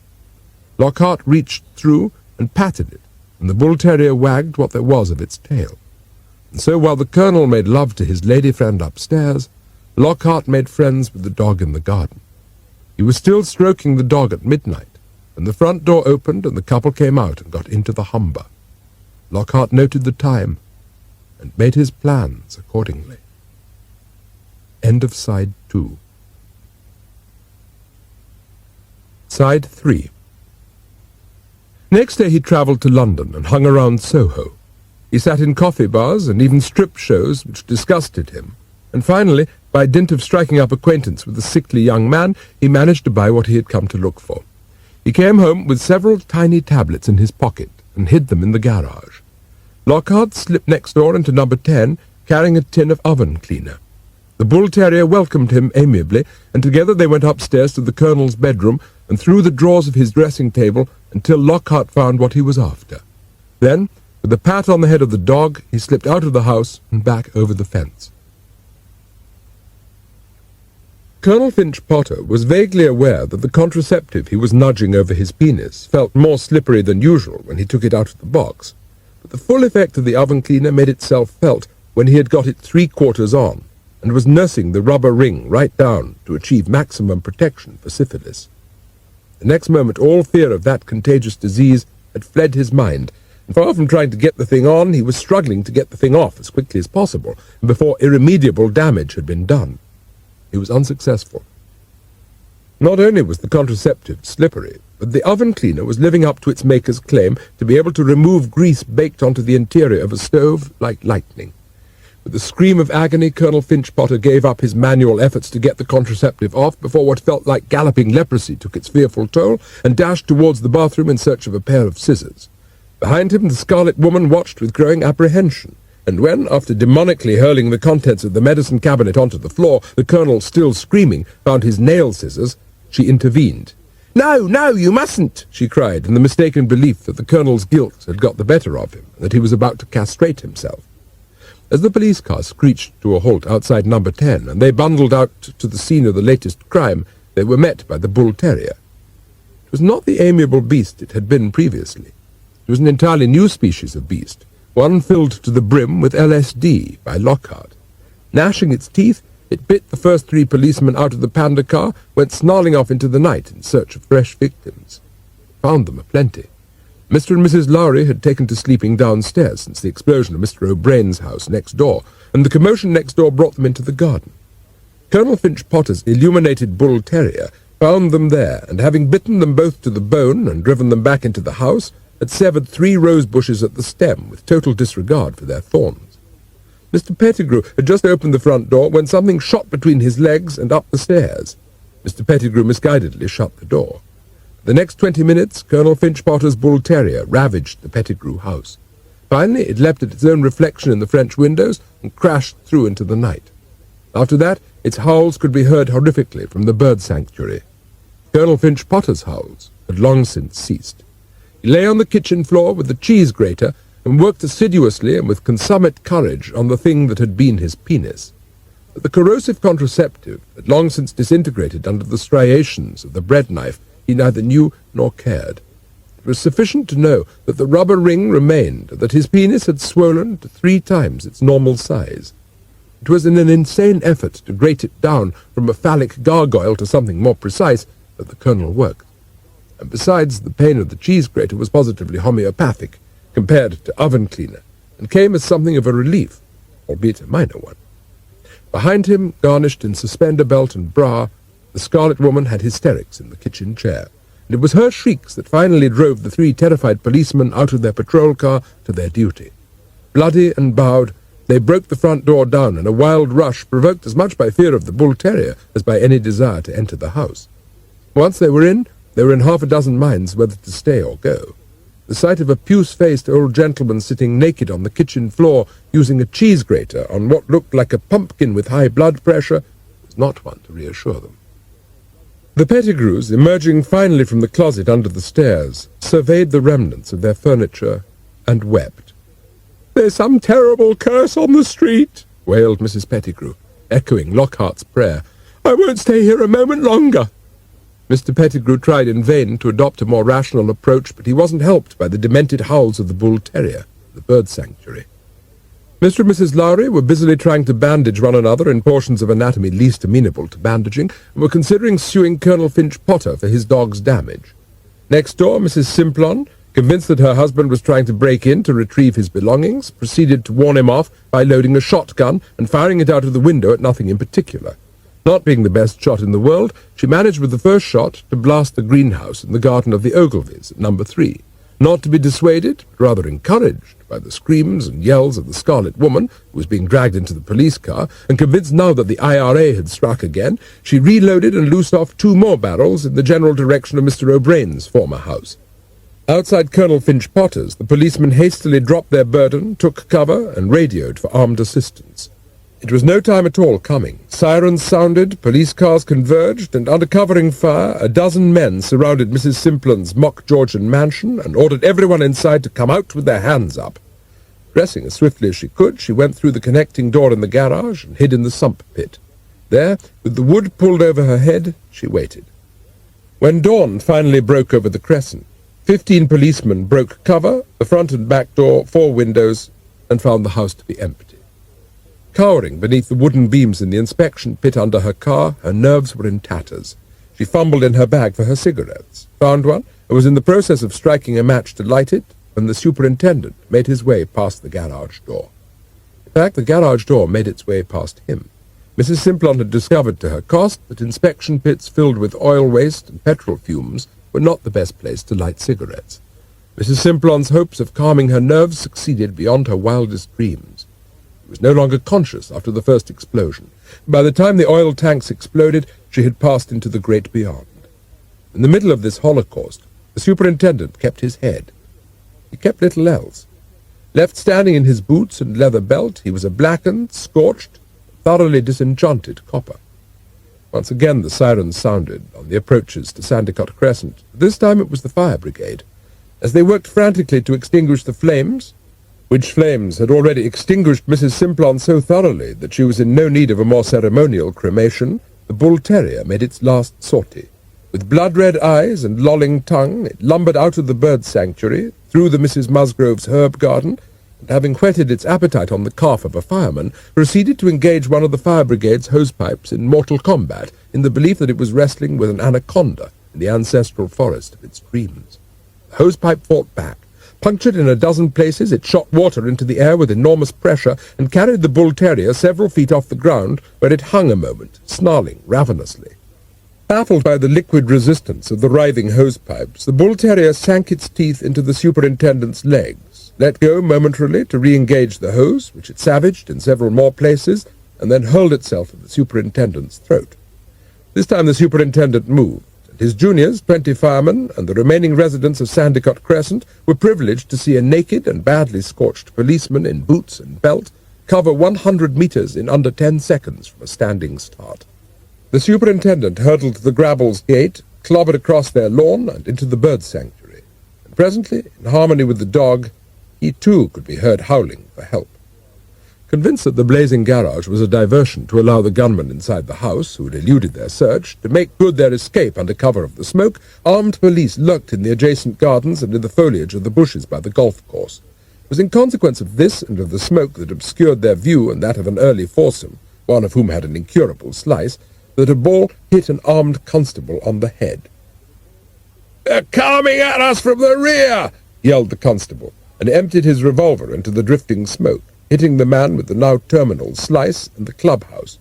Lockhart reached through and patted it, and the bull terrier wagged what there was of its tail. And so while the Colonel made love to his lady friend upstairs, Lockhart made friends with the dog in the garden. He was still stroking the dog at midnight, when the front door opened and the couple came out and got into the Humber. Lockhart noted the time and made his plans accordingly. End of Side 2. Side 3. Next day he travelled to London and hung around Soho. He sat in coffee bars and even strip shows which disgusted him, and finally, by dint of striking up acquaintance with the sickly young man, he managed to buy what he had come to look for. He came home with several tiny tablets in his pocket and hid them in the garage. Lockhart slipped next door into number 10, carrying a tin of oven cleaner. The bull-terrier welcomed him amiably, and together they went upstairs to the Colonel's bedroom and through the drawers of his dressing-table until Lockhart found what he was after. Then, with a pat on the head of the dog, he slipped out of the house and back over the fence. Colonel Finch Potter was vaguely aware that the contraceptive he was nudging over his penis felt more slippery than usual when he took it out of the box, but the full effect of the oven cleaner made itself felt when he had got it 3/4 on, and was nursing the rubber ring right down to achieve maximum protection for syphilis. The next moment all fear of that contagious disease had fled his mind, and far from trying to get the thing on, he was struggling to get the thing off as quickly as possible, and before irremediable damage had been done. He was unsuccessful. Not only was the contraceptive slippery, but the oven cleaner was living up to its maker's claim to be able to remove grease baked onto the interior of a stove like lightning. With a scream of agony, Colonel Finch Potter gave up his manual efforts to get the contraceptive off before what felt like galloping leprosy took its fearful toll, and dashed towards the bathroom in search of a pair of scissors. Behind him, the Scarlet Woman watched with growing apprehension, and when, after demonically hurling the contents of the medicine cabinet onto the floor, the Colonel, still screaming, found his nail scissors, she intervened. "No, no, you mustn't!" she cried, in the mistaken belief that the Colonel's guilt had got the better of him, and that he was about to castrate himself. As the police car screeched to a halt outside number 10, and they bundled out to the scene of the latest crime, they were met by the bull-terrier. It was not the amiable beast it had been previously. It was an entirely new species of beast, one filled to the brim with LSD by Lockhart. Gnashing its teeth, it bit the first 3 policemen out of the panda car, went snarling off into the night in search of fresh victims. Found them aplenty. Mr. and Mrs. Lowry had taken to sleeping downstairs since the explosion of Mr. O'Brien's house next door, and the commotion next door brought them into the garden. Colonel Finch Potter's illuminated bull-terrier found them there, and having bitten them both to the bone and driven them back into the house, had severed 3 rose bushes at the stem with total disregard for their thorns. Mr. Pettigrew had just opened the front door when something shot between his legs and up the stairs. Mr. Pettigrew misguidedly shut the door. For the next 20 minutes, Colonel Finch Potter's bull-terrier ravaged the Pettigrew house. Finally, it leapt at its own reflection in the French windows and crashed through into the night. After that, its howls could be heard horrifically from the bird sanctuary. Colonel Finch Potter's howls had long since ceased. He lay on the kitchen floor with the cheese grater and worked assiduously and with consummate courage on the thing that had been his penis. But the corrosive contraceptive had long since disintegrated under the striations of the bread knife he neither knew nor cared. It was sufficient to know that the rubber ring remained, and that his penis had swollen to 3 times its normal size. It was in an insane effort to grate it down from a phallic gargoyle to something more precise that the Colonel worked. And besides, the pain of the cheese grater was positively homeopathic compared to oven cleaner, and came as something of a relief, albeit a minor one. Behind him, garnished in suspender belt and bra, the Scarlet Woman had hysterics in the kitchen chair, and it was her shrieks that finally drove the 3 terrified policemen out of their patrol car to their duty. Bloody and bowed, they broke the front door down in a wild rush provoked as much by fear of the bull-terrier as by any desire to enter the house. Once they were in half a dozen minds whether to stay or go. The sight of a puce-faced old gentleman sitting naked on the kitchen floor using a cheese grater on what looked like a pumpkin with high blood pressure was not one to reassure them. The Pettigrews, emerging finally from the closet under the stairs, surveyed the remnants of their furniture and wept. "There's some terrible curse on the street," wailed Mrs. Pettigrew, echoing Lockhart's prayer. "I won't stay here a moment longer." Mr. Pettigrew tried in vain to adopt a more rational approach, but he wasn't helped by the demented howls of the bull-terrier, the bird sanctuary. Mr. and Mrs. Lowry were busily trying to bandage one another in portions of anatomy least amenable to bandaging, and were considering suing Colonel Finch Potter for his dog's damage. Next door, Mrs. Simplon, convinced that her husband was trying to break in to retrieve his belongings, proceeded to warn him off by loading a shotgun and firing it out of the window at nothing in particular. Not being the best shot in the world, she managed with the first shot to blast the greenhouse in the garden of the Ogilvies at number 3, Not to be dissuaded, but rather encouraged by the screams and yells of the Scarlet Woman, who was being dragged into the police car, and convinced now that the IRA had struck again, she reloaded and loosed off 2 more barrels in the general direction of Mr. O'Brien's former house. Outside Colonel Finch Potter's, the policemen hastily dropped their burden, took cover, and radioed for armed assistance. It was no time at all coming. Sirens sounded, police cars converged, and under covering fire, a dozen men surrounded Mrs. Simplin's mock Georgian mansion and ordered everyone inside to come out with their hands up. Dressing as swiftly as she could, she went through the connecting door in the garage and hid in the sump pit. There, with the wood pulled over her head, she waited. When dawn finally broke over the crescent, 15 policemen broke cover, the front and back door, 4 windows, and found the house to be empty. Cowering beneath the wooden beams in the inspection pit under her car, her nerves were in tatters. She fumbled in her bag for her cigarettes, found one, and was in the process of striking a match to light it when the superintendent made his way past the garage door. In fact, the garage door made its way past him. Mrs. Simplon had discovered to her cost that inspection pits filled with oil waste and petrol fumes were not the best place to light cigarettes. Mrs. Simplon's hopes of calming her nerves succeeded beyond her wildest dreams. She was no longer conscious after the first explosion. By the time the oil tanks exploded, she had passed into the great beyond. In the middle of this holocaust, the superintendent kept his head. He kept little else. Left standing in his boots and leather belt, he was a blackened, scorched, thoroughly disenchanted copper. Once again the sirens sounded on the approaches to Sandicott Crescent. This time it was the fire brigade. As they worked frantically to extinguish the flames, which flames had already extinguished Mrs. Simplon so thoroughly that she was in no need of a more ceremonial cremation, the bull terrier made its last sortie. With blood-red eyes and lolling tongue, it lumbered out of the bird sanctuary, through the Mrs. Musgrove's herb garden, and having whetted its appetite on the calf of a fireman, proceeded to engage one of the fire brigade's hosepipes in mortal combat, in the belief that it was wrestling with an anaconda in the ancestral forest of its dreams. The hosepipe fought back. Punctured in a dozen places, it shot water into the air with enormous pressure and carried the bull terrier several feet off the ground, where it hung a moment, snarling ravenously. Baffled by the liquid resistance of the writhing hosepipes, the bull terrier sank its teeth into the superintendent's legs, let go momentarily to re-engage the hose, which it savaged in several more places, and then hurled itself at the superintendent's throat. This time the superintendent moved. His juniors, 20 firemen, and the remaining residents of Sandicott Crescent were privileged to see a naked and badly scorched policeman in boots and belt cover 100 meters in under 10 seconds from a standing start. The superintendent hurtled to the Grabble's gate, clobbered across their lawn and into the bird sanctuary, and presently, in harmony with the dog, he too could be heard howling for help. Convinced that the blazing garage was a diversion to allow the gunmen inside the house, who had eluded their search, to make good their escape under cover of the smoke, armed police lurked in the adjacent gardens and in the foliage of the bushes by the golf course. It was in consequence of this and of the smoke that obscured their view and that of an early foursome, one of whom had an incurable slice, that a ball hit an armed constable on the head. "They're coming at us from the rear!" yelled the constable, and emptied his revolver into the drifting smoke, hitting the man with the now terminal slice and the clubhouse.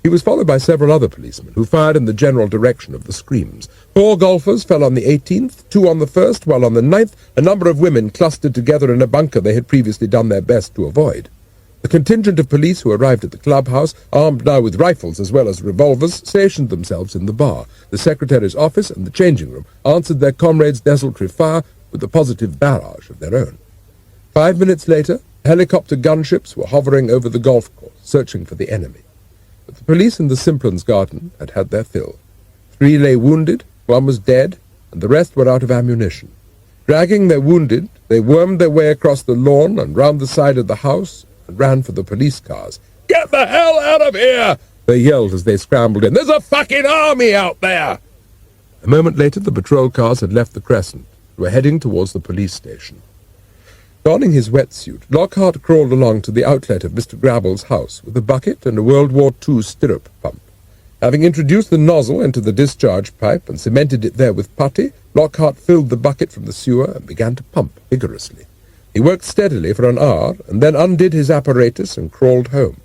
He was followed by several other policemen, who fired in the general direction of the screams. 4 golfers fell on the 18th, 2 on the 1st, while on the 9th a number of women clustered together in a bunker they had previously done their best to avoid. The contingent of police who arrived at the clubhouse, armed now with rifles as well as revolvers, stationed themselves in the bar. The secretary's office and the changing room answered their comrades' desultory fire with a positive barrage of their own. 5 minutes later, helicopter gunships were hovering over the golf course, searching for the enemy. But the police in the Simplon's garden had had their fill. 3 lay wounded, 1 was dead, and the rest were out of ammunition. Dragging their wounded, they wormed their way across the lawn and round the side of the house and ran for the police cars. "Get the hell out of here!" they yelled as they scrambled in. "There's a fucking army out there!" A moment later, the patrol cars had left the crescent and were heading towards the police station. Donning his wetsuit, Lockhart crawled along to the outlet of Mr. Grabble's house with a bucket and a World War II stirrup pump. Having introduced the nozzle into the discharge pipe and cemented it there with putty, Lockhart filled the bucket from the sewer and began to pump vigorously. He worked steadily for an hour and then undid his apparatus and crawled home.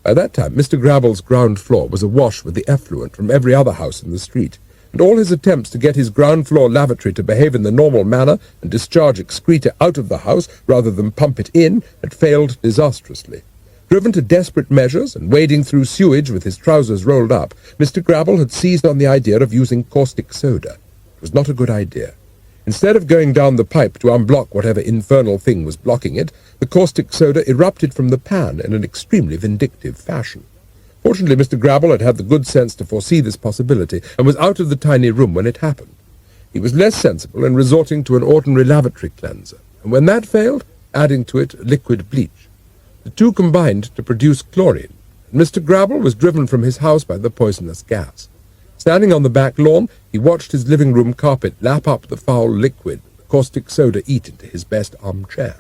By that time, Mr. Grabble's ground floor was awash with the effluent from every other house in the street. and all his attempts to get his ground-floor lavatory to behave in the normal manner and discharge excreta out of the house rather than pump it in had failed disastrously. Driven to desperate measures and wading through sewage with his trousers rolled up, Mr. Grabble had seized on the idea of using caustic soda. It was not a good idea. Instead of going down the pipe to unblock whatever infernal thing was blocking it, the caustic soda erupted from the pan in an extremely vindictive fashion. Fortunately, Mr. Grabble had had the good sense to foresee this possibility, and was out of the tiny room when it happened. He was less sensible in resorting to an ordinary lavatory cleanser, and when that failed, adding to it liquid bleach. The two combined to produce chlorine, and Mr. Grabble was driven from his house by the poisonous gas. Standing on the back lawn, he watched his living-room carpet lap up the foul liquid, the caustic soda eat into his best armchair.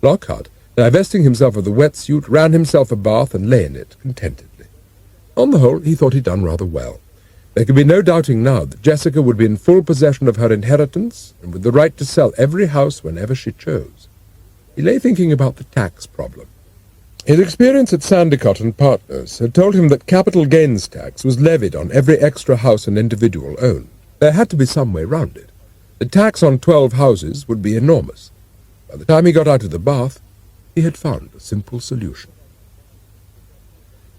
Lockhart, divesting himself of the wetsuit, ran himself a bath and lay in it contentedly. On the whole, he thought he'd done rather well. There could be no doubting now that Jessica would be in full possession of her inheritance, and with the right to sell every house whenever she chose. He lay thinking about the tax problem. His experience at Sandicott and Partners had told him that capital gains tax was levied on every extra house an individual owned. There had to be some way round it. The tax on 12 houses would be enormous. By the time he got out of the bath, he had found a simple solution.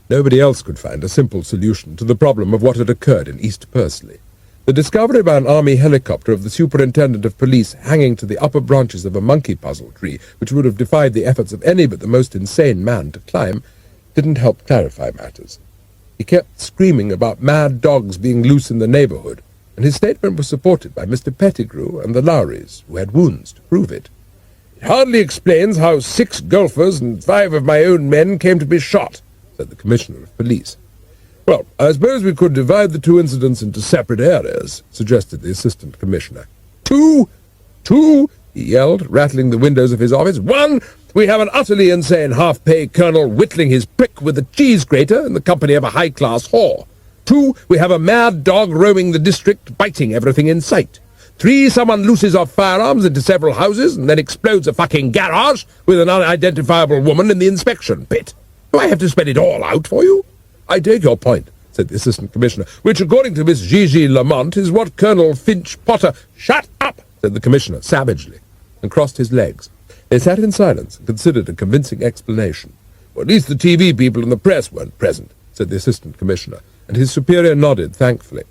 Nobody else could find a simple solution to the problem of what had occurred in East Pursley. The discovery by an army helicopter of the superintendent of police hanging to the upper branches of a monkey puzzle tree, which would have defied the efforts of any but the most insane man to climb, didn't help clarify matters. He kept screaming about mad dogs being loose in the neighborhood, and his statement was supported by Mr. Pettigrew and the Lowrys, who had wounds to prove it. "It hardly explains how 6 golfers and 5 of my own men came to be shot," said the Commissioner of Police. "Well, I suppose we could divide the 2 incidents into separate areas," suggested the Assistant Commissioner. Two, he yelled, rattling the windows of his office. 1, we have an utterly insane half-pay colonel whittling his prick with a cheese grater in the company of a high-class whore. 2, we have a mad dog roaming the district, biting everything in sight. 3, someone looses off firearms into several houses and then explodes a fucking garage with an unidentifiable woman in the inspection pit. Do I have to spell it all out for you? "I take your point," said the Assistant Commissioner, "which, according to Miss Gigi Lamont, is what Colonel Finch Potter—" "Shut up!" said the Commissioner savagely, and crossed his legs. They sat in silence and considered a convincing explanation. "Well, at least the TV people and the press weren't present," said the Assistant Commissioner, and his superior nodded thankfully.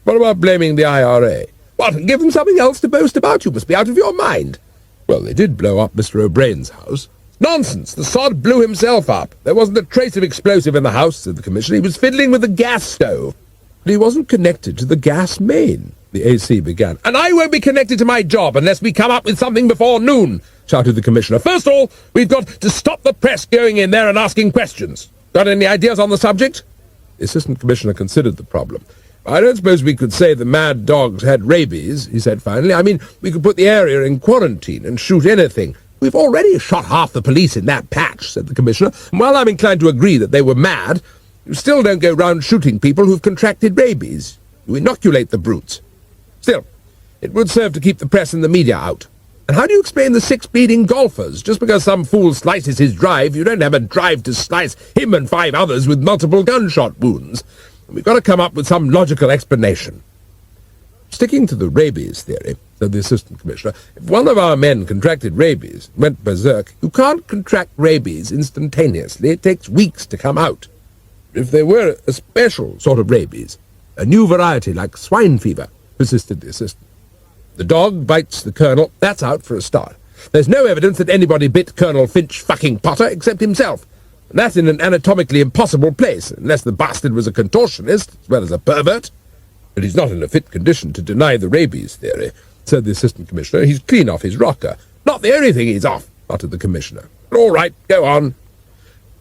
"What about blaming the IRA?" "What, give them something else to boast about? You must be out of your mind." "Well, they did blow up Mr. O'Brien's house." "Nonsense! The sod blew himself up. There wasn't a trace of explosive in the house," said the Commissioner. "He was fiddling with the gas stove." "But he wasn't connected to the gas main," the AC began. "And I won't be connected to my job unless we come up with something before noon," shouted the Commissioner. "First of all, we've got to stop the press going in there and asking questions. Got any ideas on the subject?" The Assistant Commissioner considered the problem. "I don't suppose we could say the mad dogs had rabies," he said finally. "I mean, we could put the area in quarantine and shoot anything." "We've already shot half the police in that patch," said the Commissioner, "and while I'm inclined to agree that they were mad, you still don't go round shooting people who've contracted rabies. You inoculate the brutes. Still, it would serve to keep the press and the media out. And how do you explain the 6 bleeding golfers? Just because some fool slices his drive, you don't have a drive to slice him and 5 others with multiple gunshot wounds. We've got to come up with some logical explanation." "Sticking to the rabies theory," said the Assistant Commissioner, "if one of our men contracted rabies and went berserk, you can't contract rabies instantaneously. It takes weeks to come out. If there were a special sort of rabies, a new variety like swine fever," persisted the Assistant. "The dog bites the Colonel. That's out for a start. There's no evidence that anybody bit Colonel Finch fucking Potter except himself. And that's in an anatomically impossible place, unless the bastard was a contortionist as well as a pervert. But he's not in a fit condition to deny the rabies theory," said the Assistant Commissioner. "He's clean off his rocker." "Not the only thing he's off," muttered the Commissioner. "All right, go on."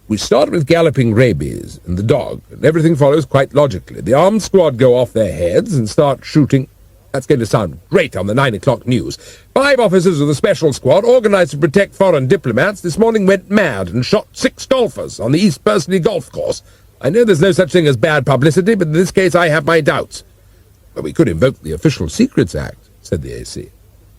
"We start with galloping rabies and the dog, and everything follows quite logically. The armed squad go off their heads and start shooting. That's going to sound great on the 9 o'clock news. 5 officers of the special squad, organized to protect foreign diplomats, this morning went mad and shot 6 golfers on the East Pursley golf course. I know there's no such thing as bad publicity, but in this case I have my doubts." "But we could invoke the Official Secrets Act," said the AC.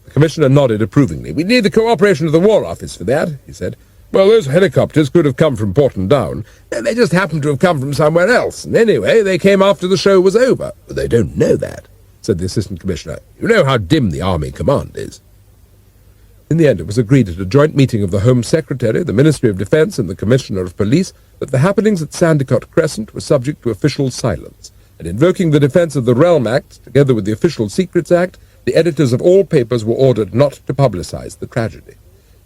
The Commissioner nodded approvingly. "We need the cooperation of the War Office for that," he said. "Well, those helicopters could have come from Porton Down. They just happened to have come from somewhere else, and anyway, they came after the show was over. But they don't know that." said the Assistant Commissioner. "You know how dim the Army Command is." In the end, it was agreed at a joint meeting of the Home Secretary, the Ministry of Defence, and the Commissioner of Police that the happenings at Sandicott Crescent were subject to official silence, and invoking the Defence of the Realm Act, together with the Official Secrets Act, the editors of all papers were ordered not to publicise the tragedy.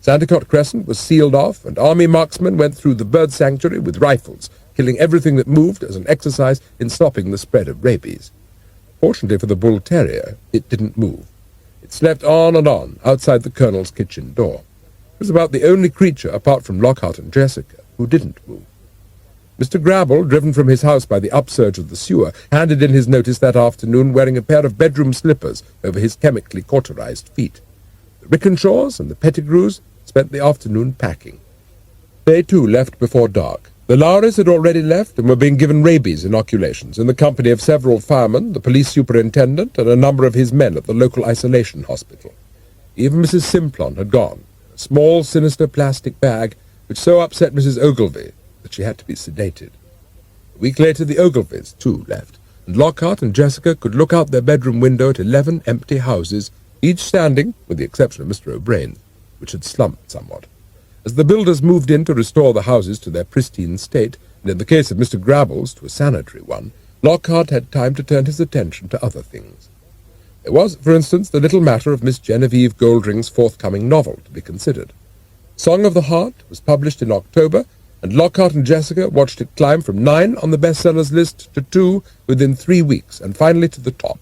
Sandicott Crescent was sealed off, and army marksmen went through the bird sanctuary with rifles, killing everything that moved as an exercise in stopping the spread of rabies. Fortunately for the bull terrier, it didn't move. It slept on and on outside the colonel's kitchen door. It was about the only creature, apart from Lockhart and Jessica, who didn't move. Mr. Grabble, driven from his house by the upsurge of the sewer, handed in his notice that afternoon wearing a pair of bedroom slippers over his chemically cauterized feet. The Rickenshaws and the Pettigrews spent the afternoon packing. They, too, left before dark. The Lowrys had already left and were being given rabies inoculations in the company of several firemen, the police superintendent, and a number of his men at the local isolation hospital. Even Mrs. Simplon had gone, a small, sinister plastic bag which so upset Mrs. Ogilvy that she had to be sedated. A week later the Ogilvys, too, left, and Lockhart and Jessica could look out their bedroom window at 11 empty houses, each standing, with the exception of Mr. O'Brien, which had slumped somewhat. As the builders moved in to restore the houses to their pristine state, and in the case of Mr. Grabble's to a sanitary one, Lockhart had time to turn his attention to other things. There was, for instance, the little matter of Miss Genevieve Goldring's forthcoming novel to be considered. Song of the Heart was published in October, and Lockhart and Jessica watched it climb from 9 on the bestsellers list to 2 within 3 weeks, and finally to the top.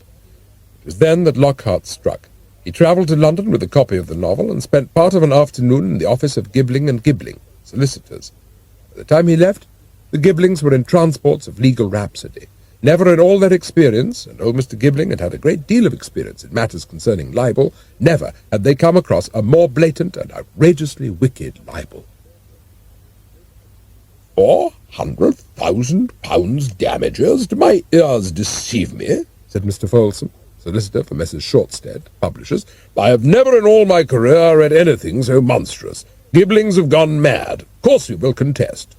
It was then that Lockhart struck. He travelled to London with a copy of the novel and spent part of an afternoon in the office of Gibbling and Gibbling, solicitors. By the time he left, the Gibblings were in transports of legal rhapsody. Never in all their experience, and old Mr. Gibbling had had a great deal of experience in matters concerning libel, never had they come across a more blatant and outrageously wicked libel. £400,000 damages? Do my ears deceive me? Said Mr. Folsom, solicitor for Messrs. Shortstead, publishers. I have never in all my career read anything so monstrous. Gibblings have gone mad. Of course we will contest.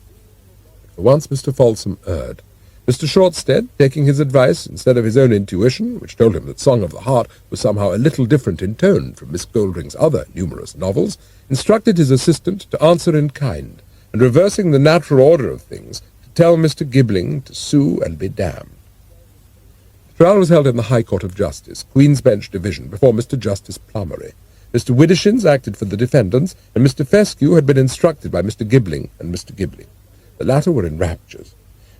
For once Mr. Folsom erred. Mr. Shortstead, taking his advice instead of his own intuition, which told him that Song of the Heart was somehow a little different in tone from Miss Goldring's other numerous novels, instructed his assistant to answer in kind, and reversing the natural order of things, to tell Mr. Gibbling to sue and be damned. The trial was held in the High Court of Justice, Queen's Bench Division, before Mr. Justice Plummery. Mr. Widdershins acted for the defendants, and Mr. Fescue had been instructed by Mr. Gibbling and Mr. Gibbling. The latter were in raptures.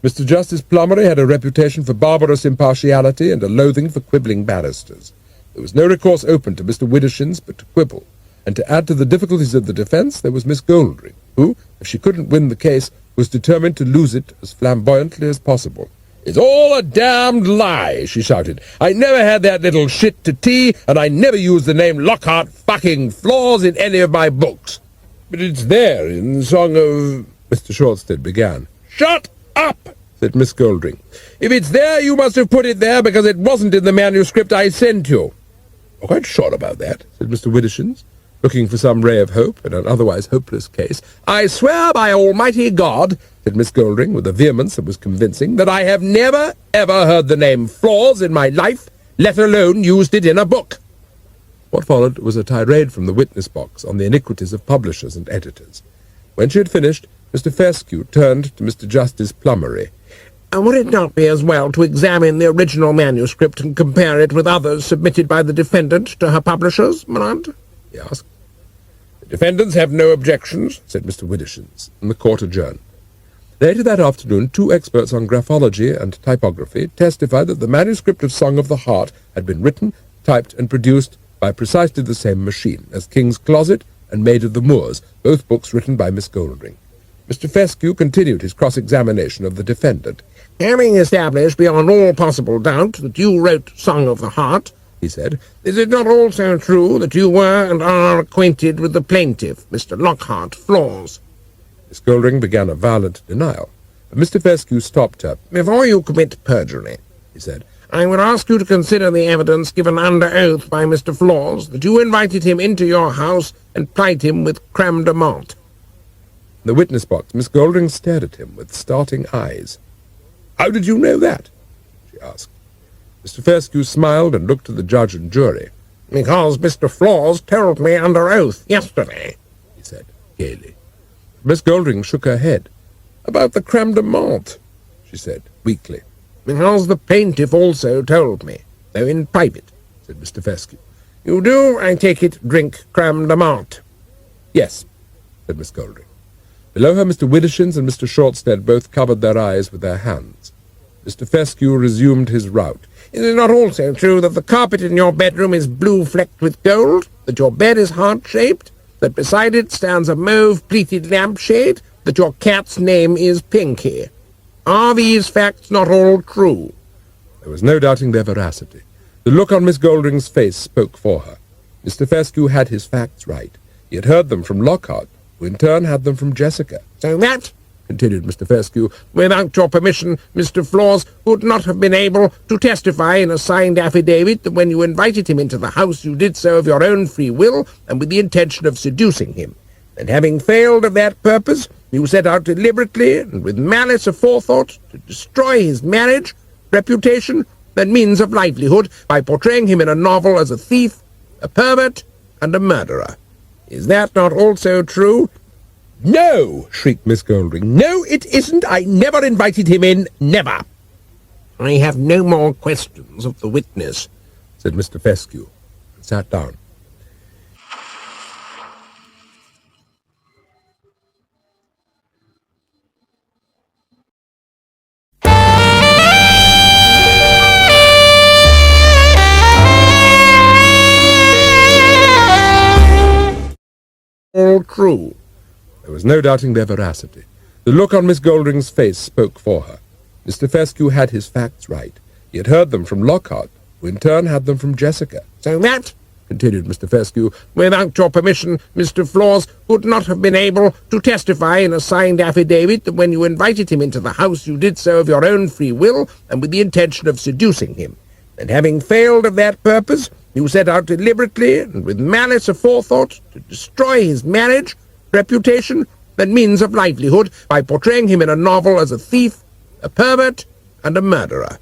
Mr. Justice Plummery had a reputation for barbarous impartiality and a loathing for quibbling barristers. There was no recourse open to Mr. Widdershins but to quibble, and to add to the difficulties of the defence there was Miss Goldring, who, if she couldn't win the case, was determined to lose it as flamboyantly as possible. "It's all a damned lie," she shouted. "I never had that little shit to tea, and I never used the name Lockhart fucking Flawse in any of my books." "But it's there in Song of—" Mr. Shortstead began. "Shut up!" said Miss Goldring. "If it's there, you must have put it there because it wasn't in the manuscript I sent you." "I'm quite sure about that," said Mr. Widdershins, looking for some ray of hope in an otherwise hopeless case. "I swear by Almighty God," said Miss Goldring, with a vehemence that was convincing, "that I have never, ever heard the name Flawse in my life, let alone used it in a book." What followed was a tirade from the witness box on the iniquities of publishers and editors. When she had finished, Mr. Fescue turned to Mr. Justice Plummery. "Would it not be as well to examine the original manuscript and compare it with others submitted by the defendant to her publishers, Morant?" he asked. "The defendants have no objections," said Mr. Widdershins, and the court adjourned. Later that afternoon, 2 experts on graphology and typography testified that the manuscript of Song of the Heart had been written, typed, and produced by precisely the same machine as King's Closet and Maid of the Moors, both books written by Miss Goldring. Mr. Fescue continued his cross-examination of the defendant. "Having established beyond all possible doubt that you wrote Song of the Heart," he said, "is it not also true that you were and are acquainted with the plaintiff, Mr. Lockhart Flawse?" Miss Goldring began a violent denial, but Mr. Fescue stopped her. "Before you commit perjury," he said, "I would ask you to consider the evidence given under oath by Mr. Flawse that you invited him into your house and plied him with creme de menthe." In the witness box, Miss Goldring stared at him with starting eyes. "How did you know that?" she asked. Mr. Fescue smiled and looked at the judge and jury. Because Mr. Flawse told me under oath yesterday, he said, gaily. Miss Goldring shook her head. About the creme de menthe, she said, weakly. Because the plaintiff also told me, though in private, said Mr. Fescue. You do, I take it, drink creme de menthe? Yes, said Miss Goldring. Below her, Mr. Widdershins and Mr. Shortstead both covered their eyes with their hands. Mr. Fescue resumed his rout. Is it not also true that the carpet in your bedroom is blue-flecked with gold, that your bed is heart-shaped, that beside it stands a mauve-pleated lampshade, that your cat's name is Pinky? Are these facts not all true? There was no doubting their veracity. The look on Miss Goldring's face spoke for her. Mr. Fescue had his facts right. He had heard them from Lockhart, who in turn had them from Jessica. So that, continued Mr. Fescue, without your permission, Mr. Flawse would not have been able to testify in a signed affidavit that when you invited him into the house you did so of your own free will and with the intention of seducing him, and having failed of that purpose, you set out deliberately and with malice aforethought to destroy his marriage, reputation, and means of livelihood by portraying him in a novel as a thief, a pervert, and a murderer. Is that not also true? No, shrieked Miss Goldring. No, it isn't. I never invited him in. Never. I have no more questions of the witness, said Mr. Fescue, and sat down. All true. There was no doubting their veracity. The look on Miss Goldring's face spoke for her. Mr. Fescue had his facts right. He had heard them from Lockhart, who in turn had them from Jessica. So that, continued Mr. Fescue, without your permission, Mr. Flawse would not have been able to testify in a signed affidavit that when you invited him into the house you did so of your own free will and with the intention of seducing him, and having failed of that purpose, you set out deliberately and with malice aforethought to destroy his marriage, reputation, and means of livelihood by portraying him in a novel as a thief, a pervert, and a murderer.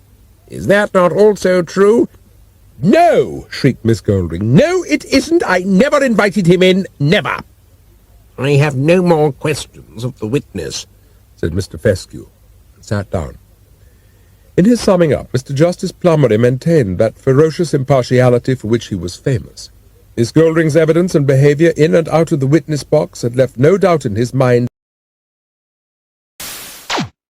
Is that not also true? No, shrieked Miss Goldring. No, it isn't. I never invited him in. Never. I have no more questions of the witness, said Mr. Fescue, and sat down. In his summing up, Mr. Justice Plummery maintained that ferocious impartiality for which he was famous. Miss Goldring's evidence and behaviour in and out of the witness box had left no doubt in his mind